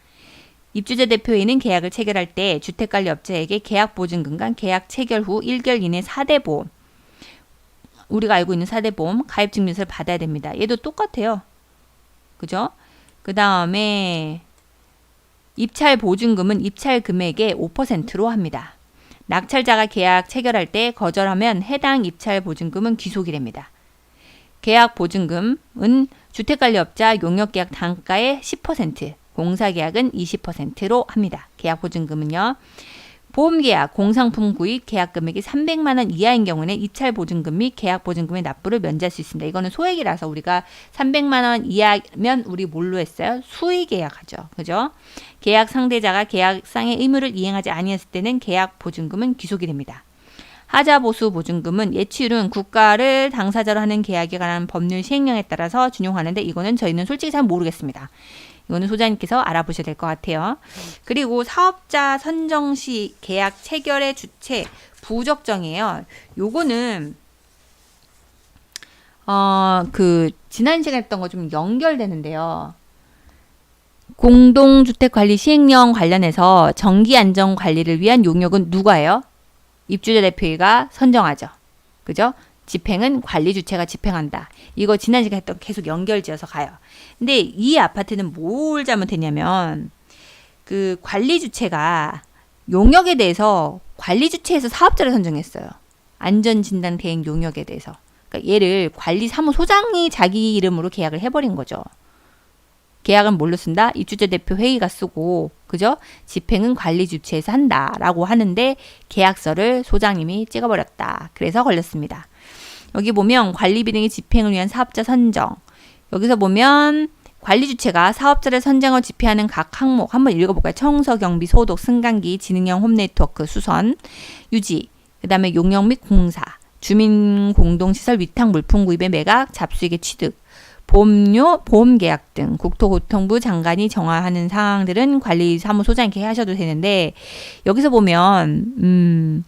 입주자 대표회의는 계약을 체결할 때 주택관리업체에게 계약보증금과 계약 체결 후 1개월 이내 4대 보험, 우리가 알고 있는 4대 보험 가입증명서를 받아야 됩니다. 얘도 똑같아요. 그죠? 그 다음에 입찰 보증금은 입찰 금액의 5%로 합니다. 낙찰자가 계약 체결할 때 거절하면 해당 입찰 보증금은 귀속이 됩니다. 계약 보증금은 주택관리업자 용역계약 단가의 10%, 공사계약은 20%로 합니다. 계약 보증금은요. 보험계약, 공상품 구입 계약 금액이 300만 원 이하인 경우는 입찰 보증금 및 계약 보증금의 납부를 면제할 수 있습니다. 이거는 소액이라서 우리가 300만 원 이하면 우리 뭘로 했어요? 수의 계약하죠. 그죠? 계약 상대자가 계약상의 의무를 이행하지 아니했을 때는 계약 보증금은 귀속이 됩니다. 하자 보수 보증금은 예치율은 국가를 당사자로 하는 계약에 관한 법률 시행령에 따라서 준용하는데 이거는 저희는 솔직히 잘 모르겠습니다. 이거는 소장님께서 알아보셔야 될 것 같아요. 그리고 사업자 선정 시 계약 체결의 주체 부적정이에요. 요거는 지난 시간에 했던 거 좀 연결되는데요. 공동주택관리 시행령 관련해서 정기안전관리를 위한 용역은 누가 해요? 입주자 대표회의가 선정하죠. 그죠? 집행은 관리 주체가 집행한다. 이거 지난 시간에 했던 계속 연결지어서 가요. 근데 이 아파트는 뭘 잘못했냐면 그 관리 주체가 용역에 대해서 관리 주체에서 사업자를 선정했어요. 안전진단 대행 용역에 대해서. 그러니까 얘를 관리사무소장이 자기 이름으로 계약을 해버린 거죠. 계약은 뭘로 쓴다? 입주자 대표 회의가 쓰고, 그죠? 집행은 관리 주체에서 한다라고 하는데 계약서를 소장님이 찍어버렸다. 그래서 걸렸습니다. 여기 보면 관리비 등의 집행을 위한 사업자 선정. 여기서 보면 관리 주체가 사업자를 선정하고 집행하는 각 항목 한번 읽어볼까요? 청소, 경비, 소독, 승강기, 지능형 홈네트워크, 수선, 유지, 그 다음에 용역 및 공사, 주민 공동시설 위탁 물품 구입의 매각, 잡수익의 취득, 보험료, 보험계약 등 국토교통부 장관이 정하는 사항들은 관리사무소장 이렇게 하셔도 되는데 여기서 보면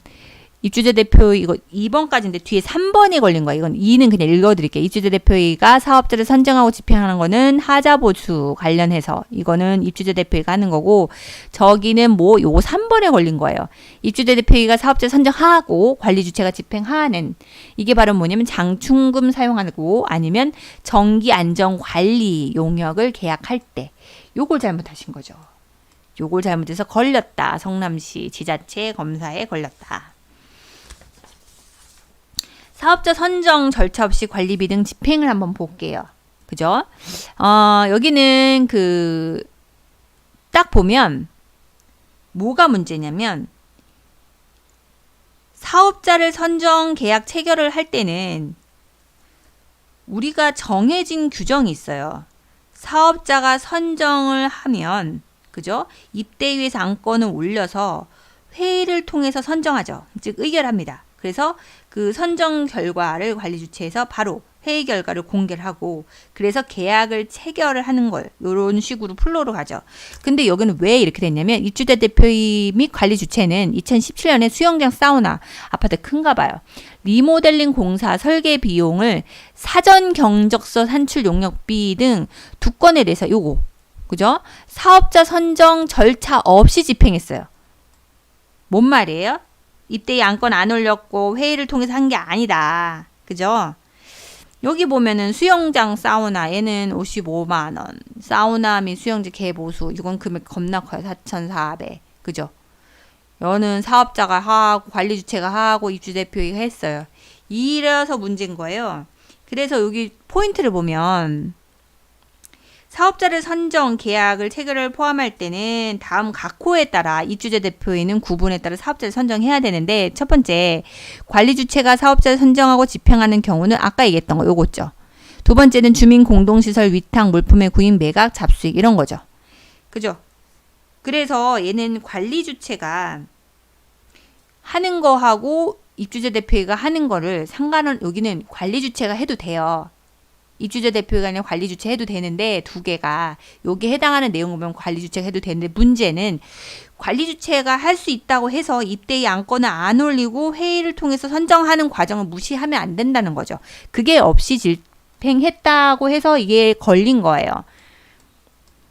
입주자 대표 이거 2번까지인데 뒤에 3번이 걸린 거야. 이건 2는 그냥 읽어드릴게요. 입주자 대표회의가 사업자를 선정하고 집행하는 거는 하자보수 관련해서 이거는 입주자 대표회의가 하는 거고 저기는 뭐 요거 3번에 걸린 거예요. 입주자 대표회의가 사업자 선정하고 관리주체가 집행하는 이게 바로 뭐냐면 장충금 사용하고 아니면 정기안전관리 용역을 계약할 때 요걸 잘못하신 거죠. 요걸 잘못해서 걸렸다. 성남시 지자체 검사에 걸렸다. 사업자 선정 절차 없이 관리비 등 집행을 한번 볼게요. 그죠? 여기는 딱 보면 뭐가 문제냐면 사업자를 선정 계약 체결을 할 때는 우리가 정해진 규정이 있어요. 사업자가 선정을 하면 그죠? 입대위에서 안건을 올려서 회의를 통해서 선정하죠. 즉 의결합니다. 그래서 그 선정 결과를 관리 주체에서 바로 회의 결과를 공개를 하고 그래서 계약을 체결을 하는 걸 이런 식으로 플로우로 가죠. 근데 여기는 왜 이렇게 됐냐면 입주자 대표의 및 관리 주체는 2017년에 수영장 사우나 아파트 큰가 봐요. 리모델링 공사 설계 비용을 사전 경적서 산출 용역비 등 두 건에 대해서 요거 그죠? 사업자 선정 절차 없이 집행했어요. 뭔 말이에요? 이때 안건 안 올렸고 회의를 통해서 한 게 아니다. 그죠? 여기 보면은 수영장 사우나 얘는 55만 원. 사우나 및 수영장 개보수 이건 금액 겁나 커요. 4,400. 그죠? 여는 사업자가 하고 관리 주체가 하고 입주 대표가 했어요. 이래서 문제인 거예요. 그래서 여기 포인트를 보면 사업자를 선정, 계약을 체결을 포함할 때는 다음 각 호에 따라 입주자 대표인은 구분에 따라 사업자를 선정해야 되는데 첫 번째, 관리 주체가 사업자를 선정하고 집행하는 경우는 아까 얘기했던 거 요거죠. 두 번째는 주민 공동시설 위탁, 물품의 구입, 매각, 잡수익 이런 거죠. 그죠? 그래서 얘는 관리 주체가 하는 거하고 입주자 대표가 하는 거를 상관은 여기는 관리 주체가 해도 돼요. 입주자 대표가 아니라 관리 주체 해도 되는데 두 개가 여기에 해당하는 내용을 보면 관리 주체가 해도 되는데 문제는 관리 주체가 할 수 있다고 해서 입대의 안건을 안 올리고 회의를 통해서 선정하는 과정을 무시하면 안 된다는 거죠. 그게 없이 집행했다고 해서 이게 걸린 거예요.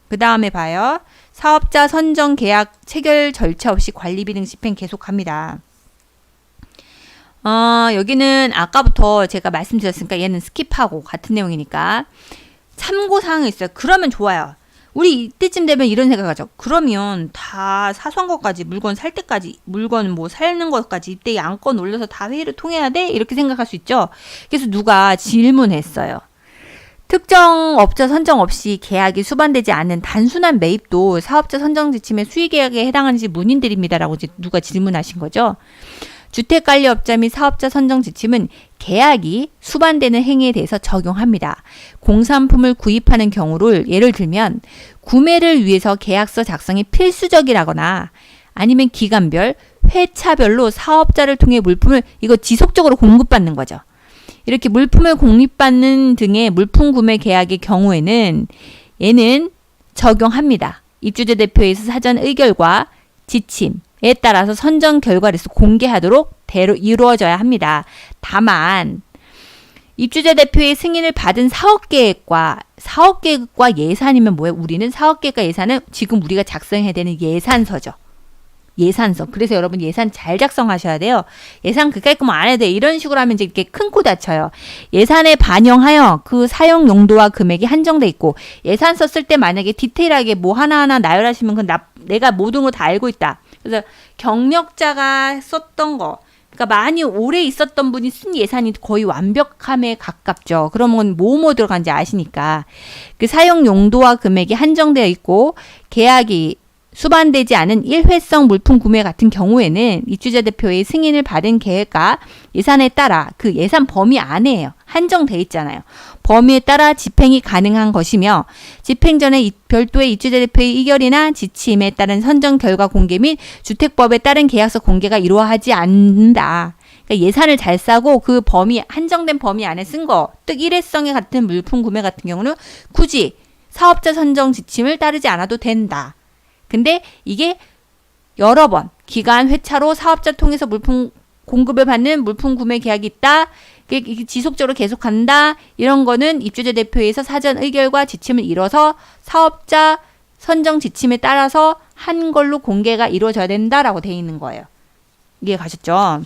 그 다음에 봐요. 사업자 선정 계약 체결 절차 없이 관리비 등 집행 계속합니다. 여기는 아까부터 제가 말씀드렸으니까 얘는 스킵하고 같은 내용이니까 참고사항이 있어요. 그러면 좋아요. 우리 이때쯤 되면 이런 생각하죠. 그러면 다 사소한 것까지 물건 살 때까지 물건 뭐 사는 것까지 이때 안건 올려서 다 회의를 통해야 돼? 이렇게 생각할 수 있죠. 그래서 누가 질문했어요. 특정 업자 선정 없이 계약이 수반되지 않는 단순한 매입도 사업자 선정 지침의 수의계약에 해당하는지 문의드립니다라고 누가 질문하신 거죠. 주택관리업자 및 사업자 선정 지침은 계약이 수반되는 행위에 대해서 적용합니다. 공산품을 구입하는 경우를 예를 들면 구매를 위해서 계약서 작성이 필수적이라거나 아니면 기간별, 회차별로 사업자를 통해 물품을 이거 지속적으로 공급받는 거죠. 이렇게 물품을 공급받는 등의 물품 구매 계약의 경우에는 얘는 적용합니다. 입주자 대표에서 사전 의결과 지침에 따라서 선정 결과를 공개하도록 이루어져야 합니다. 다만 입주자 대표의 승인을 받은 사업계획과 예산이면 뭐예요? 우리는 사업계획과 예산은 지금 우리가 작성해야 되는 예산서죠. 예산서. 그래서 여러분 예산 잘 작성하셔야 돼요. 예산 그까짓 거만 안 해도 돼. 이런 식으로 하면 이제 이렇게 큰 코 다쳐요. 예산에 반영하여 그 사용 용도와 금액이 한정돼 있고 예산서 쓸 때 만약에 디테일하게 뭐 하나하나 나열하시면 그건 내가 모든 거 다 알고 있다. 그래서 경력자가 썼던 거 그러니까 많이 오래 있었던 분이 쓴 예산이 거의 완벽함에 가깝죠. 그러면 뭐 들어간지 아시니까. 그 사용 용도와 금액이 한정되어 있고 계약이 수반되지 않은 일회성 물품 구매 같은 경우에는 입주자 대표의 승인을 받은 계획과 예산에 따라 그 예산 범위 안에요. 한정돼 있잖아요. 범위에 따라 집행이 가능한 것이며 집행 전에 별도의 입주자 대표의 의결이나 지침에 따른 선정 결과 공개 및 주택법에 따른 계약서 공개가 이루어지지 않는다. 그러니까 예산을 잘 싸고 그 범위 한정된 범위 안에 쓴 거, 즉 일회성의 같은 물품 구매 같은 경우는 굳이 사업자 선정 지침을 따르지 않아도 된다. 근데 이게 여러 번 기간 회차로 사업자 통해서 물품 공급을 받는 물품 구매 계약이 있다. 이게 지속적으로 계속한다. 이런 거는 입주자 대표에서 사전 의결과 지침을 이뤄서 사업자 선정 지침에 따라서 한 걸로 공개가 이루어져야 된다라고 돼 있는 거예요. 이해 가셨죠?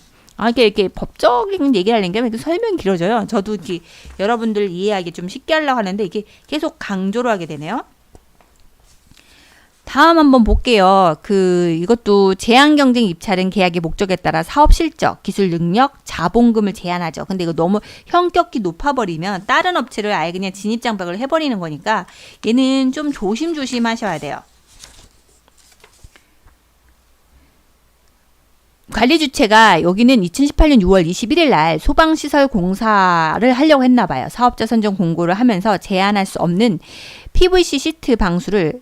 이렇게 법적인 얘기를 하려는 게 설명이 길어져요. 저도 이렇게 여러분들 이해하기 좀 쉽게 하려고 하는데 이게 계속 강조를 하게 되네요. 다음 한번 볼게요. 이것도 제한경쟁 입찰은 계약의 목적에 따라 사업 실적, 기술 능력, 자본금을 제한하죠. 근데 이거 너무 형격이 높아버리면 다른 업체를 아예 그냥 진입장벽을 해버리는 거니까 얘는 좀 조심조심 하셔야 돼요. 관리 주체가 여기는 2018년 6월 21일 날 소방시설 공사를 하려고 했나 봐요. 사업자 선정 공고를 하면서 제한할 수 없는 PVC 시트 방수를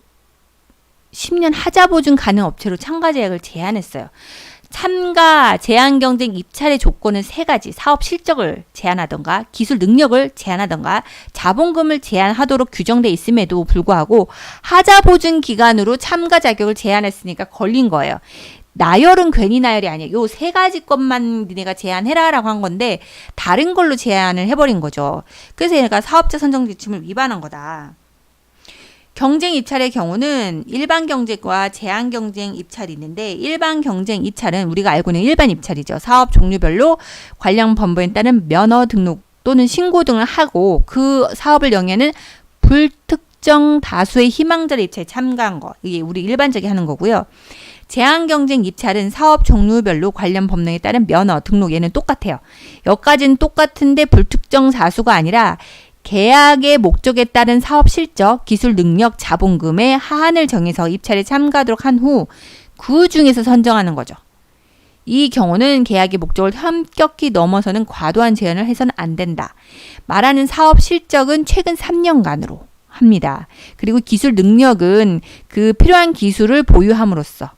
10년 하자 보증 가능 업체로 참가 제약을 제한했어요. 참가, 제한 경쟁 입찰의 조건은 3가지. 사업 실적을 제한하던가, 기술 능력을 제한하던가, 자본금을 제한하도록 규정돼 있음에도 불구하고 하자 보증 기간으로 참가 자격을 제한했으니까 걸린 거예요. 나열은 괜히 나열이 아니에요. 요 3가지 것만 니네가 제한해라라고 한 건데 다른 걸로 제한을 해버린 거죠. 그래서 얘가 사업자 선정 지침을 위반한 거다. 경쟁 입찰의 경우는 일반 경쟁과 제한 경쟁 입찰이 있는데 일반 경쟁 입찰은 우리가 알고 있는 일반 입찰이죠. 사업 종류별로 관련 법무에 따른 면허 등록 또는 신고 등을 하고 그 사업을 영위하는 불특정 다수의 희망자의 입찰에 참가한 거. 이게 우리 일반적이 하는 거고요. 제한경쟁 입찰은 사업 종류별로 관련 법령에 따른 면허, 등록 얘는 똑같아요. 여기까지는 똑같은데 불특정 사수가 아니라 계약의 목적에 따른 사업 실적, 기술 능력, 자본금의 하한을 정해서 입찰에 참가하도록 한 후 그 중에서 선정하는 거죠. 이 경우는 계약의 목적을 현격히 넘어서는 과도한 제한을 해서는 안 된다. 말하는 사업 실적은 최근 3년간으로 합니다. 그리고 기술 능력은 그 필요한 기술을 보유함으로써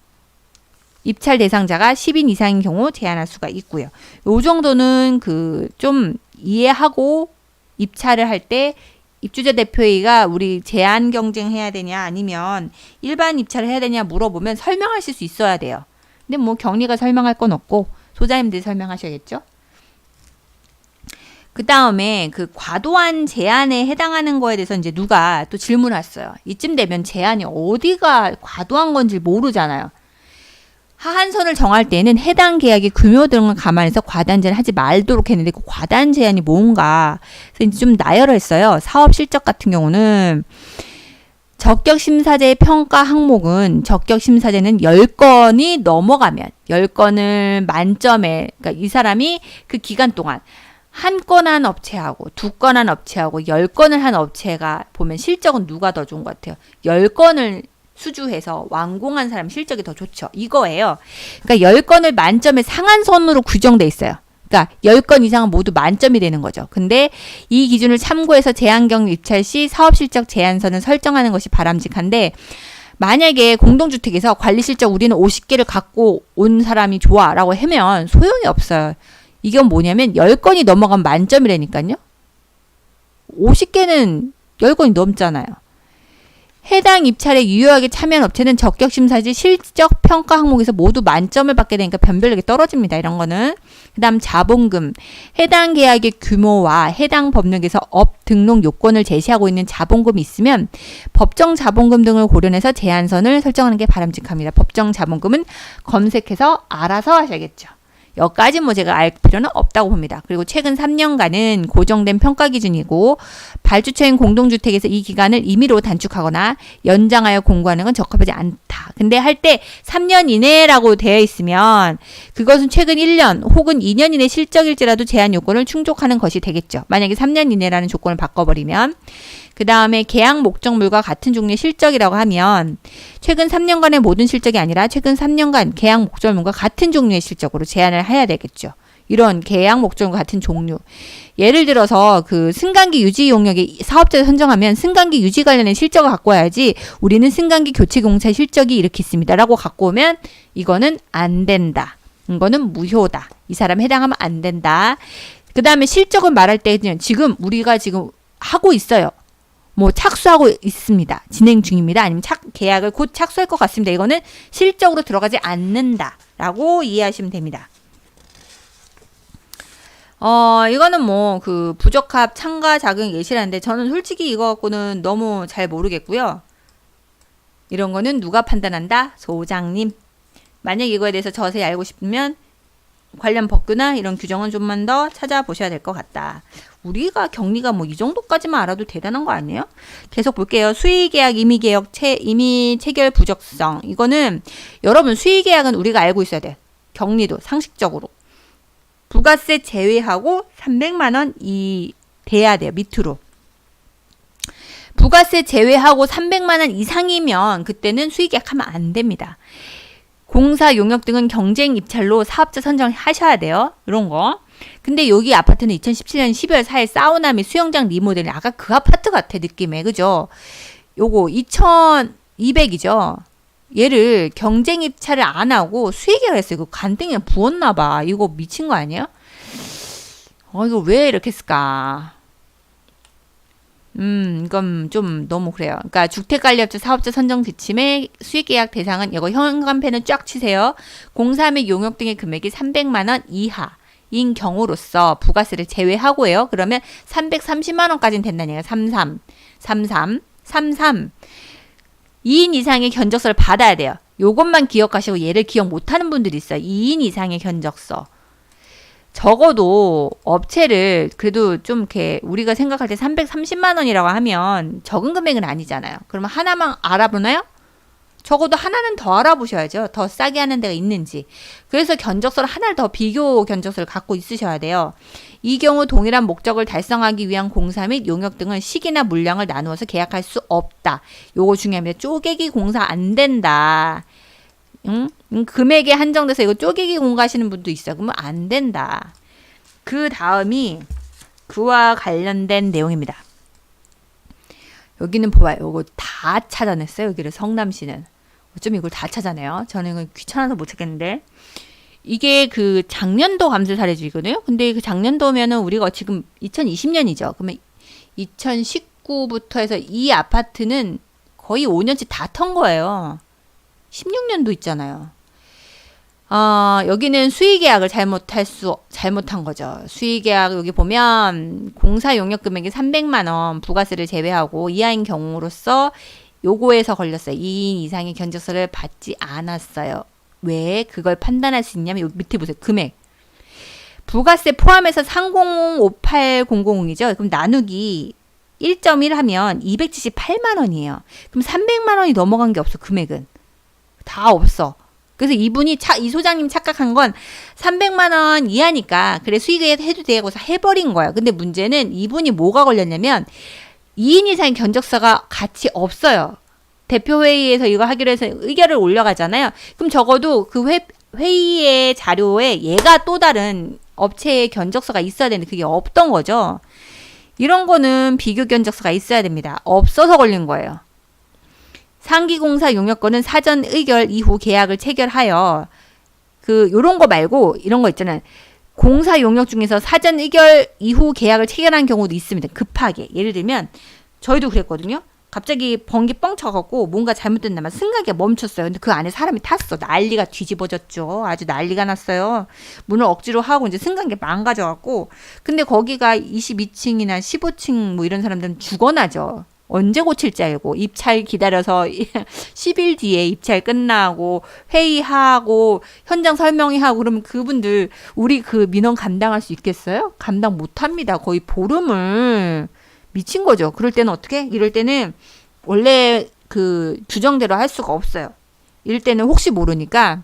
입찰 대상자가 10인 이상인 경우 제한할 수가 있고요. 요 정도는 그 좀 이해하고 입찰을 할 때 입주자 대표회의가 우리 제한 경쟁해야 되냐 아니면 일반 입찰을 해야 되냐 물어보면 설명하실 수 있어야 돼요. 근데 뭐 경리가 설명할 건 없고 소장님들이 설명하셔야겠죠. 그 다음에 그 과도한 제한에 해당하는 거에 대해서 이제 누가 또 질문을 했어요. 이쯤 되면 제한이 어디가 과도한 건지 모르잖아요. 하한선을 정할 때는 해당 계약의 규모 등을 감안해서 과다한 제한을 하지 말도록 했는데 그 과다한 제한이 뭔가 그래서 이제 좀 나열을 했어요. 사업 실적 같은 경우는 적격 심사제의 평가 항목은 적격 심사제는 10건이 넘어가면 10건을 만점에 그러니까 이 사람이 그 기간 동안 한 건 한 업체하고 2건 한 업체하고 10건을 한 업체가 보면 실적은 누가 더 좋은 것 같아요? 10건을 수주해서 완공한 사람 실적이 더 좋죠. 이거예요. 그러니까 10건을 만점의 상한선으로 규정돼 있어요. 그러니까 10건 이상은 모두 만점이 되는 거죠. 근데 이 기준을 참고해서 제한경 입찰 시 사업실적 제한선을 설정하는 것이 바람직한데 만약에 공동주택에서 관리 실적 우리는 50개를 갖고 온 사람이 좋아 라고 하면 소용이 없어요. 이건 뭐냐면 10건이 넘어가면 만점이라니까요. 50개는 10건이 넘잖아요. 해당 입찰에 유효하게 참여한 업체는 적격심사지 실적 평가 항목에서 모두 만점을 받게 되니까 변별력이 떨어집니다. 이런 거는. 그 다음 자본금. 해당 계약의 규모와 해당 법령에서 업 등록 요건을 제시하고 있는 자본금이 있으면 법정 자본금 등을 고려해서 제한선을 설정하는 게 바람직합니다. 법정 자본금은 검색해서 알아서 하셔야겠죠. 여기까지 뭐 제가 알 필요는 없다고 봅니다. 그리고 최근 3년간은 고정된 평가 기준이고 발주처인 공동주택에서 이 기간을 임의로 단축하거나 연장하여 공고하는 건 적합하지 않다. 근데 할 때 3년 이내라고 되어 있으면 그것은 최근 1년 혹은 2년 이내 실적일지라도 제한 요건을 충족하는 것이 되겠죠. 만약에 3년 이내라는 조건을 바꿔버리면 그 다음에 계약 목적물과 같은 종류의 실적이라고 하면 최근 3년간의 모든 실적이 아니라 최근 3년간 계약 목적물과 같은 종류의 실적으로 제한을 해야 되겠죠. 이런 계약 목적물과 같은 종류. 예를 들어서 그 승강기 유지 용역의 사업자를 선정하면 승강기 유지 관련된 실적을 갖고 와야지 우리는 승강기 교체 공사 실적이 이렇게 있습니다. 라고 갖고 오면 이거는 안 된다. 이거는 무효다. 이 사람 해당하면 안 된다. 그 다음에 실적을 말할 때는 지금 우리가 지금 하고 있어요. 뭐 착수하고 있습니다. 진행 중입니다. 아니면 계약을 곧 착수할 것 같습니다. 이거는 실적으로 들어가지 않는다. 라고 이해하시면 됩니다. 이거는 뭐 그 부적합 참가 자격 예시라는데 저는 솔직히 이거 갖고는 너무 잘 모르겠고요. 이런 거는 누가 판단한다? 소장님. 만약 이거에 대해서 자세히 알고 싶으면 관련 법규나 이런 규정은 좀만 더 찾아보셔야 될 것 같다. 우리가 격리가 뭐 이 정도까지만 알아도 대단한 거 아니에요? 계속 볼게요. 수의계약, 임의계약, 임의 체결 부적성. 이거는 여러분 수의계약은 우리가 알고 있어야 돼. 격리도 상식적으로. 부가세 제외하고 300만 원 돼야 돼요. 밑으로. 부가세 제외하고 300만 원 이상이면 그때는 수의계약하면 안 됩니다. 공사 용역 등은 경쟁 입찰로 사업자 선정하셔야 돼요. 이런 거. 근데 여기 아파트는 2017년 12월 4일 사우나 및 수영장 리모델링. 아까 그 아파트 같아 느낌에. 그죠? 요거 2200이죠. 얘를 경쟁 입찰을 안 하고 수의계약을 했어요. 이거 간땡이에 부었나 봐. 이거 미친 거 아니에요? 이거 왜 이렇게 했을까? 이건 좀 너무 그래요. 그러니까 주택관리업체 사업자 선정 지침의 수익계약 대상은 이거 현관펜은 쫙 치세요. 공사 및 용역 등의 금액이 300만 원 이하인 경우로서 부가세를 제외하고요. 그러면 330만 원까지는 된다는 얘기예요. 33. 2인 이상의 견적서를 받아야 돼요. 요것만 기억하시고 얘를 기억 못하는 분들이 있어요. 2인 이상의 견적서. 적어도 업체를 그래도 좀 이렇게 우리가 생각할 때 330만 원이라고 하면 적은 금액은 아니잖아요. 그러면 하나만 알아보나요? 적어도 하나는 더 알아보셔야죠. 더 싸게 하는 데가 있는지. 그래서 견적서를 하나를 더 비교 견적서를 갖고 있으셔야 돼요. 이 경우 동일한 목적을 달성하기 위한 공사 및 용역 등은 시기나 물량을 나누어서 계약할 수 없다. 요거 중요합니다. 쪼개기 공사 안 된다. 금액에 한정돼서 이거 쪼개기 공가하시는 분도 있어요. 그러면 안 된다. 그 다음이 그와 관련된 내용입니다. 여기는 봐봐요. 요거 다 찾아냈어요. 여기를 성남시는. 어쩜 이걸 다 찾아내요? 저는 이거 귀찮아서 못 찾겠는데. 이게 그 작년도 감세 사례주이거든요. 근데 그 작년도면은 우리가 지금 2020년이죠. 그러면 2019부터 해서 이 아파트는 거의 5년치 다 턴 거예요. 16년도 있잖아요. 여기는 수의계약을 잘못한 거죠. 수의계약 여기 보면 공사 용역 금액이 300만 원 부가세를 제외하고 이하인 경우로서 요거에서 걸렸어요. 2인 이상의 견적서를 받지 않았어요. 왜 그걸 판단할 수 있냐면 여기 밑에 보세요. 금액. 부가세 포함해서 3058,000이죠. 그럼 나누기 1.1 하면 278만 원이에요. 그럼 300만 원이 넘어간 게 없어. 금액은. 다 없어. 그래서 이분이 이 소장님 착각한 건 300만 원 이하니까 그래 수익에 해도 되고 해버린 거야. 근데 문제는 이분이 뭐가 걸렸냐면 2인 이상의 견적서가 같이 없어요. 대표회의에서 이거 하기로 해서 의결을 올려가잖아요. 그럼 적어도 그 회의의 자료에 얘가 또 다른 업체의 견적서가 있어야 되는데 그게 없던 거죠. 이런 거는 비교 견적서가 있어야 됩니다. 없어서 걸린 거예요. 상기공사 용역권은 사전 의결 이후 계약을 체결하여 요런 거 말고 이런 거 있잖아요. 공사 용역 중에서 사전 의결 이후 계약을 체결한 경우도 있습니다. 급하게. 예를 들면 저희도 그랬거든요. 갑자기 번개 뻥 쳐갖고 뭔가 잘못됐나봐. 승강기가 멈췄어요. 근데 그 안에 사람이 탔어. 난리가 뒤집어졌죠. 아주 난리가 났어요. 문을 억지로 하고 이제 승강기 망가져갖고. 근데 거기가 22층이나 15층 뭐 이런 사람들은 죽어나죠. 언제 고칠지 알고 입찰 기다려서 10일 뒤에 입찰 끝나고 회의하고 현장 설명회하고 그러면 그분들 우리 그 민원 감당할 수 있겠어요? 감당 못합니다. 거의 보름을 미친 거죠. 그럴 때는 어떻게? 이럴 때는 원래 그 규정대로 할 수가 없어요. 이럴 때는 혹시 모르니까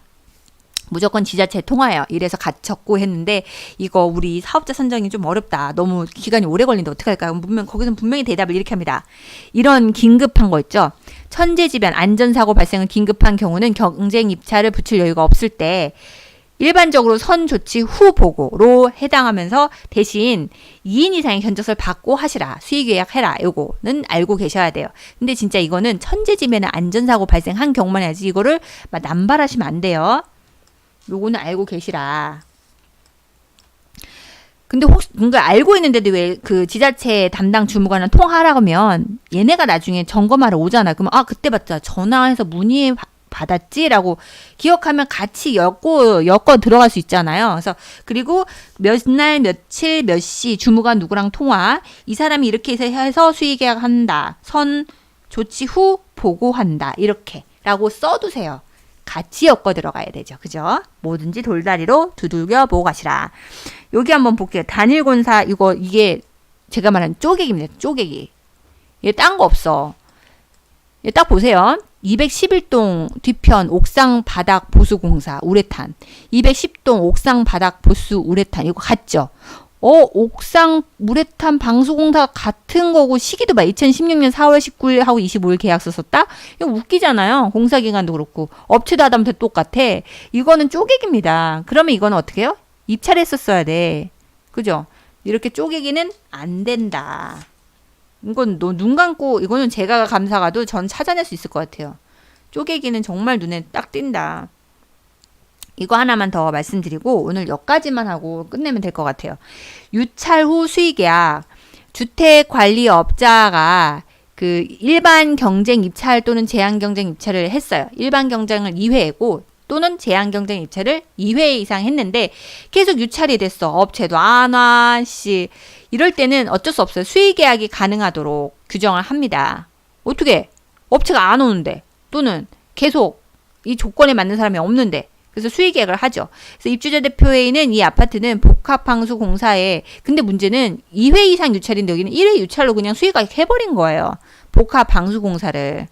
무조건 지자체 통화해요. 이래서 갇혔고 했는데 이거 우리 사업자 선정이 좀 어렵다. 너무 기간이 오래 걸린다. 어떡할까요? 거기서 분명히 대답을 이렇게 합니다. 이런 긴급한 거 있죠. 천재지변, 안전사고 발생은 긴급한 경우는 경쟁 입찰을 붙일 여유가 없을 때 일반적으로 선조치 후 보고로 해당하면서 대신 2인 이상의 견적서를 받고 하시라. 수의계약해라. 요거는 알고 계셔야 돼요. 근데 진짜 이거는 천재지변에 안전사고 발생한 경우만 해야지 이거를 막 남발하시면 안 돼요. 요거는 알고 계시라. 근데 혹시 뭔가 알고 있는데도 왜 그 지자체 담당 주무관이랑 통화하라고 하면 얘네가 나중에 점검하러 오잖아. 그러면 그때 봤자 전화해서 문의 받았지라고 기억하면 같이 엮어 들어갈 수 있잖아요. 그래서 그리고 몇 날 며칠 몇 시 주무관 누구랑 통화. 이 사람이 이렇게 해서 수의계약한다. 선 조치 후 보고한다. 이렇게라고 써두세요. 같이 엮어 들어가야 되죠. 그죠? 뭐든지 돌다리로 두들겨 보고 가시라. 여기 한번 볼게요. 단일공사 이게 제가 말한 쪼개기입니다. 쪼개기. 얘 딴 거 없어. 얘 딱 보세요. 211동 뒤편 옥상 바닥 보수공사 우레탄. 210동 옥상 바닥 보수 우레탄. 이거 같죠? 옥상 우레탄 방수공사 같은 거고 시기도 봐. 2016년 4월 19일 하고 25일 계약서 썼다? 이거 웃기잖아요. 공사기간도 그렇고. 업체도 하다못해 똑같아. 이거는 쪼개기입니다. 그러면 이거는 어떻게 해요? 입찰했었어야 돼. 그죠? 이렇게 쪼개기는 안 된다. 이건 눈 감고 이거는 제가 감사 가도 전 찾아낼 수 있을 것 같아요. 쪼개기는 정말 눈에 딱 띈다. 이거 하나만 더 말씀드리고 오늘 여기까지만 하고 끝내면 될 것 같아요. 유찰 후 수의계약. 주택관리업자가 그 일반 경쟁 입찰 또는 제한 경쟁 입찰을 했어요. 일반 경쟁을 2회고 또는 제한 경쟁 입찰을 2회 이상 했는데 계속 유찰이 됐어. 업체도 안 와. 이럴 때는 어쩔 수 없어요. 수의계약이 가능하도록 규정을 합니다. 어떻게? 업체가 안 오는데 또는 계속 이 조건에 맞는 사람이 없는데 그래서 수의계약을 하죠. 그래서 입주자 대표회의는 이 아파트는 복합방수공사에 근데 문제는 2회 이상 유찰인데 여기는 1회 유찰로 그냥 수의계약 해버린 거예요. 복합방수공사를.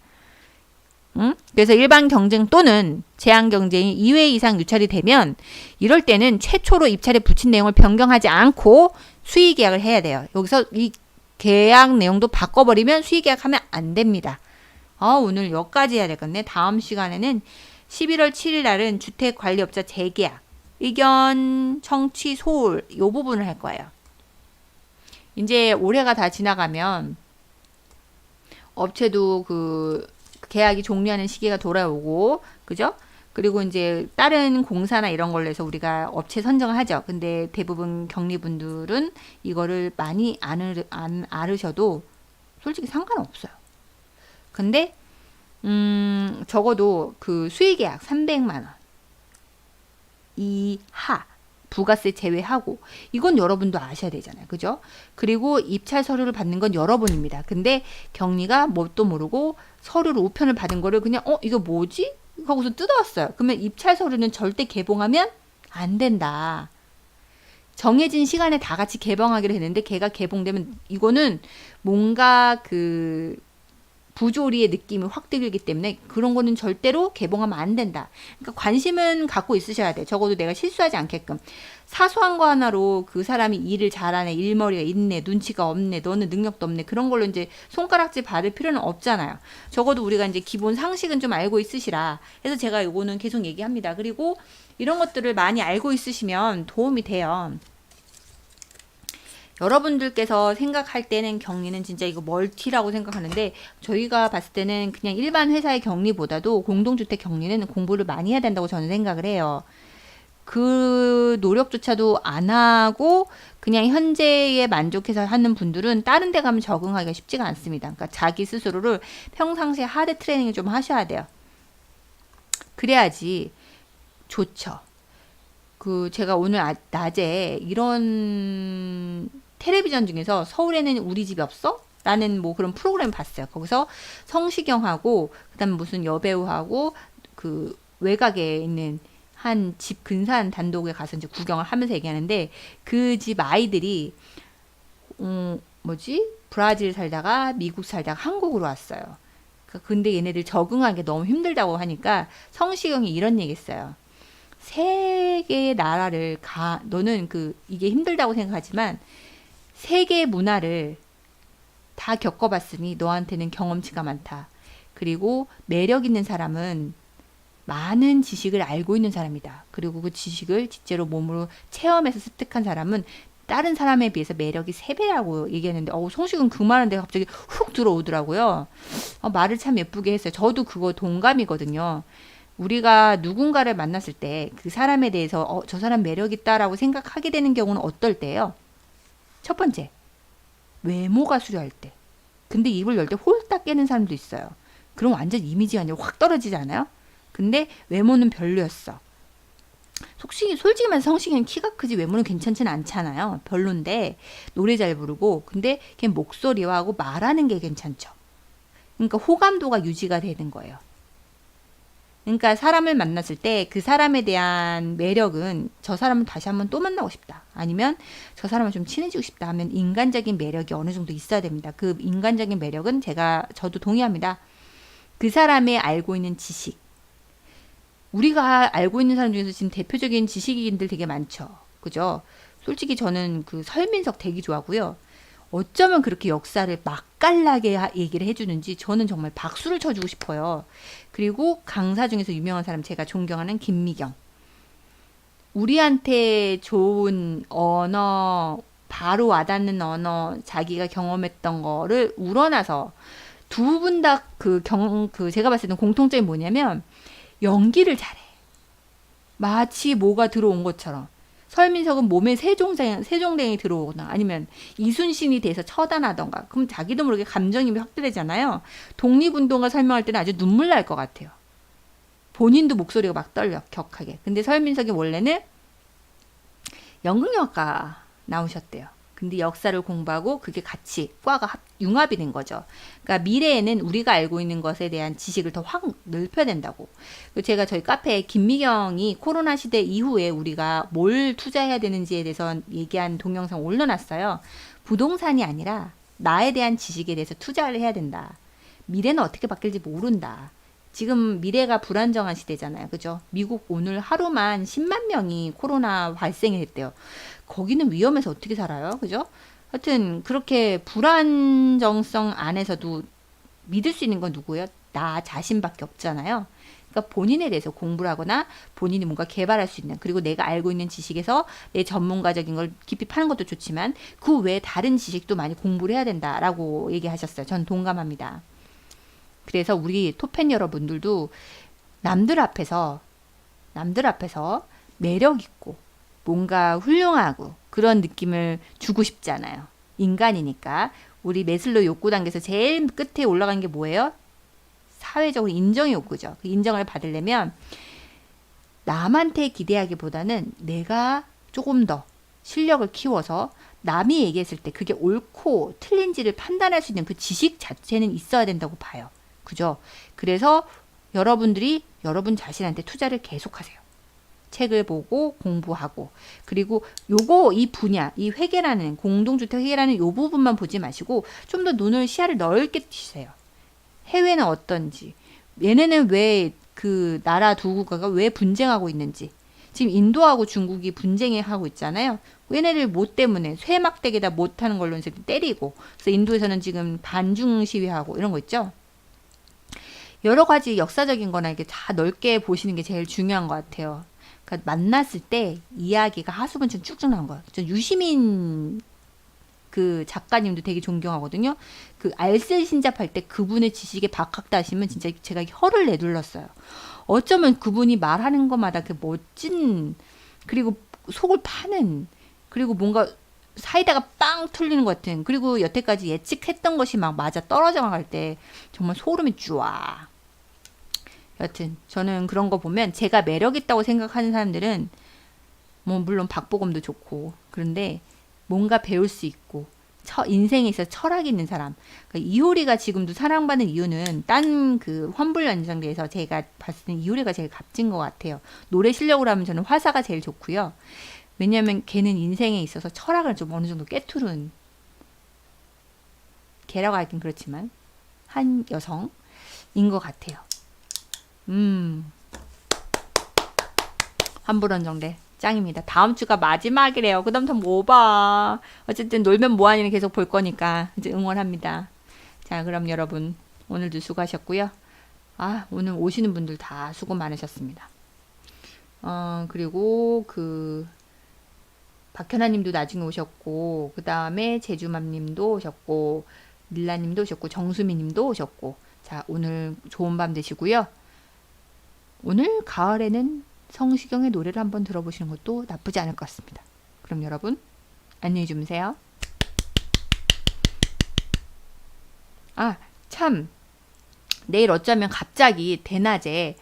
응? 그래서 일반 경쟁 또는 제한 경쟁이 2회 이상 유찰이 되면 이럴 때는 최초로 입찰에 붙인 내용을 변경하지 않고 수의 계약을 해야 돼요. 여기서 이 계약 내용도 바꿔버리면 수의 계약하면 안 됩니다. 오늘 여기까지 해야 되겠네. 다음 시간에는 11월 7일 날은 주택관리업자 재계약, 의견, 청취, 소홀 이 부분을 할 거예요. 이제 올해가 다 지나가면 업체도 그 계약이 종료하는 시기가 돌아오고, 그죠? 그리고 이제 다른 공사나 이런 걸로 해서 우리가 업체 선정을 하죠. 근데 대부분 격리분들은 이거를 많이 안 알으셔도 솔직히 상관없어요. 근데 적어도 그 수의계약 300만 원 이하 부가세 제외하고 이건 여러분도 아셔야 되잖아요. 그죠? 그리고 입찰 서류를 받는 건 여러분입니다. 근데 격리가 뭣도 모르고 서류를 우편을 받은 거를 그냥 이거 뭐지? 하고서 뜯어왔어요. 그러면 입찰 서류는 절대 개봉하면 안 된다. 정해진 시간에 다 같이 개봉하기로 했는데 걔가 개봉되면 이거는 뭔가 그 부조리의 느낌이 확 들기 때문에 그런 거는 절대로 개봉하면 안 된다. 그러니까 관심은 갖고 있으셔야 돼. 적어도 내가 실수하지 않게끔. 사소한 거 하나로 그 사람이 일을 잘하네, 일머리가 있네, 눈치가 없네, 너는 능력도 없네. 그런 걸로 이제 손가락질 받을 필요는 없잖아요. 적어도 우리가 이제 기본 상식은 좀 알고 있으시라. 그래서 제가 이거는 계속 얘기합니다. 그리고 이런 것들을 많이 알고 있으시면 도움이 돼요. 여러분들께서 생각할 때는 격리는 진짜 이거 멀티라고 생각하는데 저희가 봤을 때는 그냥 일반 회사의 격리보다도 공동주택 격리는 공부를 많이 해야 된다고 저는 생각을 해요. 그 노력조차도 안 하고 그냥 현재에 만족해서 하는 분들은 다른 데 가면 적응하기가 쉽지가 않습니다. 그러니까 자기 스스로를 평상시에 하드 트레이닝을 좀 하셔야 돼요. 그래야지 좋죠. 그 제가 오늘 낮에 이런 텔레비전 중에서 서울에는 우리 집이 없어? 라는 뭐 그런 프로그램 봤어요. 거기서 성시경하고 그다음 무슨 여배우하고 그 외곽에 있는 한 집 근사한 단독에 가서 이제 구경을 하면서 얘기하는데 그 집 아이들이 브라질 살다가 미국 살다가 한국으로 왔어요. 근데 얘네들 적응하기 너무 힘들다고 하니까 성시경이 이런 얘기 했어요. 세 개의 나라를 너는 이게 힘들다고 생각하지만 세 개의 문화를 다 겪어봤으니 너한테는 경험치가 많다. 그리고 매력 있는 사람은 많은 지식을 알고 있는 사람이다. 그리고 그 지식을実제로 몸으로 체험해서 습득한 사람은 다른 사람에 비해서 매력이 3배라고 얘기했는데 성식은 그 말인데 갑자기 훅 들어오더라고요. 말을 참 예쁘게 했어요. 저도 그거 동감이거든요. 우리가 누군가를 만났을 때 그 사람에 대해서 저 사람 매력 있다라고 생각하게 되는 경우는 어떨 때예요? 첫 번째, 외모가 수려할 때. 근데 입을 열 때 홀딱 깨는 사람도 있어요. 그럼 완전 이미지가 확 떨어지지 않아요? 근데 외모는 별로였어. 솔직히 말해서 성시경은 키가 크지 외모는 괜찮지는 않잖아요. 별론데 노래 잘 부르고 근데 걔 목소리와 하고 말하는 게 괜찮죠. 그러니까 호감도가 유지가 되는 거예요. 그러니까 사람을 만났을 때 그 사람에 대한 매력은 저 사람을 다시 한번 또 만나고 싶다. 아니면 저 사람을 좀 친해지고 싶다 하면 인간적인 매력이 어느 정도 있어야 됩니다. 그 인간적인 매력은 저도 동의합니다. 그 사람의 알고 있는 지식. 우리가 알고 있는 사람 중에서 지금 대표적인 지식인들 되게 많죠. 그죠? 솔직히 저는 그 설민석 되게 좋아하고요. 어쩌면 그렇게 역사를 맛깔나게 얘기를 해주는지 저는 정말 박수를 쳐주고 싶어요. 그리고 강사 중에서 유명한 사람 제가 존경하는 김미경. 우리한테 좋은 언어, 바로 와닿는 언어, 자기가 경험했던 거를 우러나서 두 분 다 제가 봤을 때는 공통점이 뭐냐면 연기를 잘해. 마치 뭐가 들어온 것처럼. 설민석은 몸에 세종대왕이 들어오거나 아니면 이순신이 돼서 처단하던가 그럼 자기도 모르게 감정이 확대되잖아요. 독립운동가 설명할 때는 아주 눈물 날 것 같아요. 본인도 목소리가 막 떨려 격하게. 근데 설민석이 원래는 연극영화과 나오셨대요. 근데 역사를 공부하고 그게 같이 과가 융합이 된 거죠. 그러니까 미래에는 우리가 알고 있는 것에 대한 지식을 더 확 넓혀야 된다고. 제가 저희 카페에 김미경이 코로나 시대 이후에 우리가 뭘 투자해야 되는지에 대해서 얘기한 동영상 올려놨어요. 부동산이 아니라 나에 대한 지식에 대해서 투자를 해야 된다. 미래는 어떻게 바뀔지 모른다. 지금 미래가 불안정한 시대잖아요. 그죠? 미국 오늘 하루만 10만 명이 코로나 발생이 됐대요. 거기는 위험해서 어떻게 살아요? 그죠? 하여튼 그렇게 불안정성 안에서도 믿을 수 있는 건 누구예요? 나 자신밖에 없잖아요. 그러니까 본인에 대해서 공부를 하거나 본인이 뭔가 개발할 수 있는, 그리고 내가 알고 있는 지식에서 내 전문가적인 걸 깊이 파는 것도 좋지만 그 외에 다른 지식도 많이 공부를 해야 된다라고 얘기하셨어요. 전 동감합니다. 그래서 우리 토팬 여러분들도 남들 앞에서 매력 있고 뭔가 훌륭하고 그런 느낌을 주고 싶잖아요. 인간이니까. 우리 매슬로우 욕구 단계에서 제일 끝에 올라간 게 뭐예요? 사회적으로 인정의 욕구죠. 그 인정을 받으려면 남한테 기대하기보다는 내가 조금 더 실력을 키워서 남이 얘기했을 때 그게 옳고 틀린지를 판단할 수 있는 그 지식 자체는 있어야 된다고 봐요. 그죠? 그래서 여러분들이 여러분 자신한테 투자를 계속하세요. 책을 보고 공부하고, 그리고 요거 이 분야, 이 회계라는 공동주택 회계라는 요 부분만 보지 마시고 좀 더 눈을 시야를 넓게 띄세요. 해외는 어떤지, 얘네는 왜 그 나라 두 국가가 왜 분쟁하고 있는지. 지금 인도하고 중국이 분쟁을 하고 있잖아요. 얘네들 뭐 때문에 쇠막대기다 못하는 걸로 이제 때리고, 그래서 인도에서는 지금 반중 시위하고 이런 거 있죠. 여러 가지 역사적인 거나 이렇게 다 넓게 보시는 게 제일 중요한 것 같아요. 그러니까 만났을 때 이야기가 하수분처럼 쭉쭉 나온 거예요. 저 유시민 그 작가님도 되게 존경하거든요. 그 알쓸 신잡할 때 그분의 지식에 박학다시면 진짜 제가 혀를 내둘렀어요. 어쩌면 그분이 말하는 것마다 그 멋진, 그리고 속을 파는, 그리고 뭔가 사이다가 빵 뚫리는 것 같은, 그리고 여태까지 예측했던 것이 막 맞아 떨어져 나갈 때 정말 소름이 쫙. 여튼 저는 그런 거 보면 제가 매력 있다고 생각하는 사람들은 뭐 물론 박보검도 좋고, 그런데 뭔가 배울 수 있고 인생에 있어서 철학이 있는 사람. 그러니까 이효리가 지금도 사랑받는 이유는 딴 그 환불 연장대에서 제가 봤을 때 이효리가 제일 값진 것 같아요. 노래 실력으로 하면 저는 화사가 제일 좋고요. 왜냐하면 걔는 인생에 있어서 철학을 좀 어느 정도 깨투른, 걔라고 하긴 그렇지만 한 여성인 것 같아요. 환불 연장대 짱입니다. 다음 주가 마지막이래요. 그 다음 더 뭐 봐. 어쨌든 놀면 뭐하니는 계속 볼 거니까 이제 응원합니다. 자, 그럼 여러분 오늘도 수고하셨고요. 아, 오늘 오시는 분들 다 수고 많으셨습니다. 그리고 그 박현아님도 나중에 오셨고, 그 다음에 제주맘님도 오셨고, 밀라님도 오셨고, 정수미님도 오셨고. 자, 오늘 좋은 밤 되시고요. 오늘 가을에는 성시경의 노래를 한번 들어보시는 것도 나쁘지 않을 것 같습니다. 그럼 여러분 안녕히 주무세요. 아, 참, 내일 어쩌면 갑자기 대낮에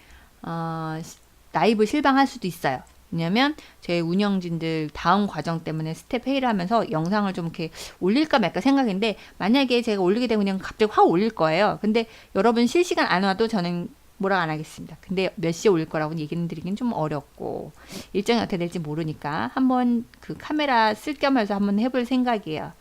라이브 실방할 수도 있어요. 왜냐면 제 운영진들 다음 과정 때문에 스텝 회의를 하면서 영상을 좀 이렇게 올릴까 말까 생각인데, 만약에 제가 올리게 되면 그냥 갑자기 확 올릴 거예요. 근데 여러분 실시간 안 와도 저는 뭐라 안 하겠습니다. 근데 몇 시에 올릴 거라고 얘기는 드리긴 좀 어렵고, 일정이 어떻게 될지 모르니까 한번 그 카메라 쓸 겸 해서 한번 해볼 생각이에요.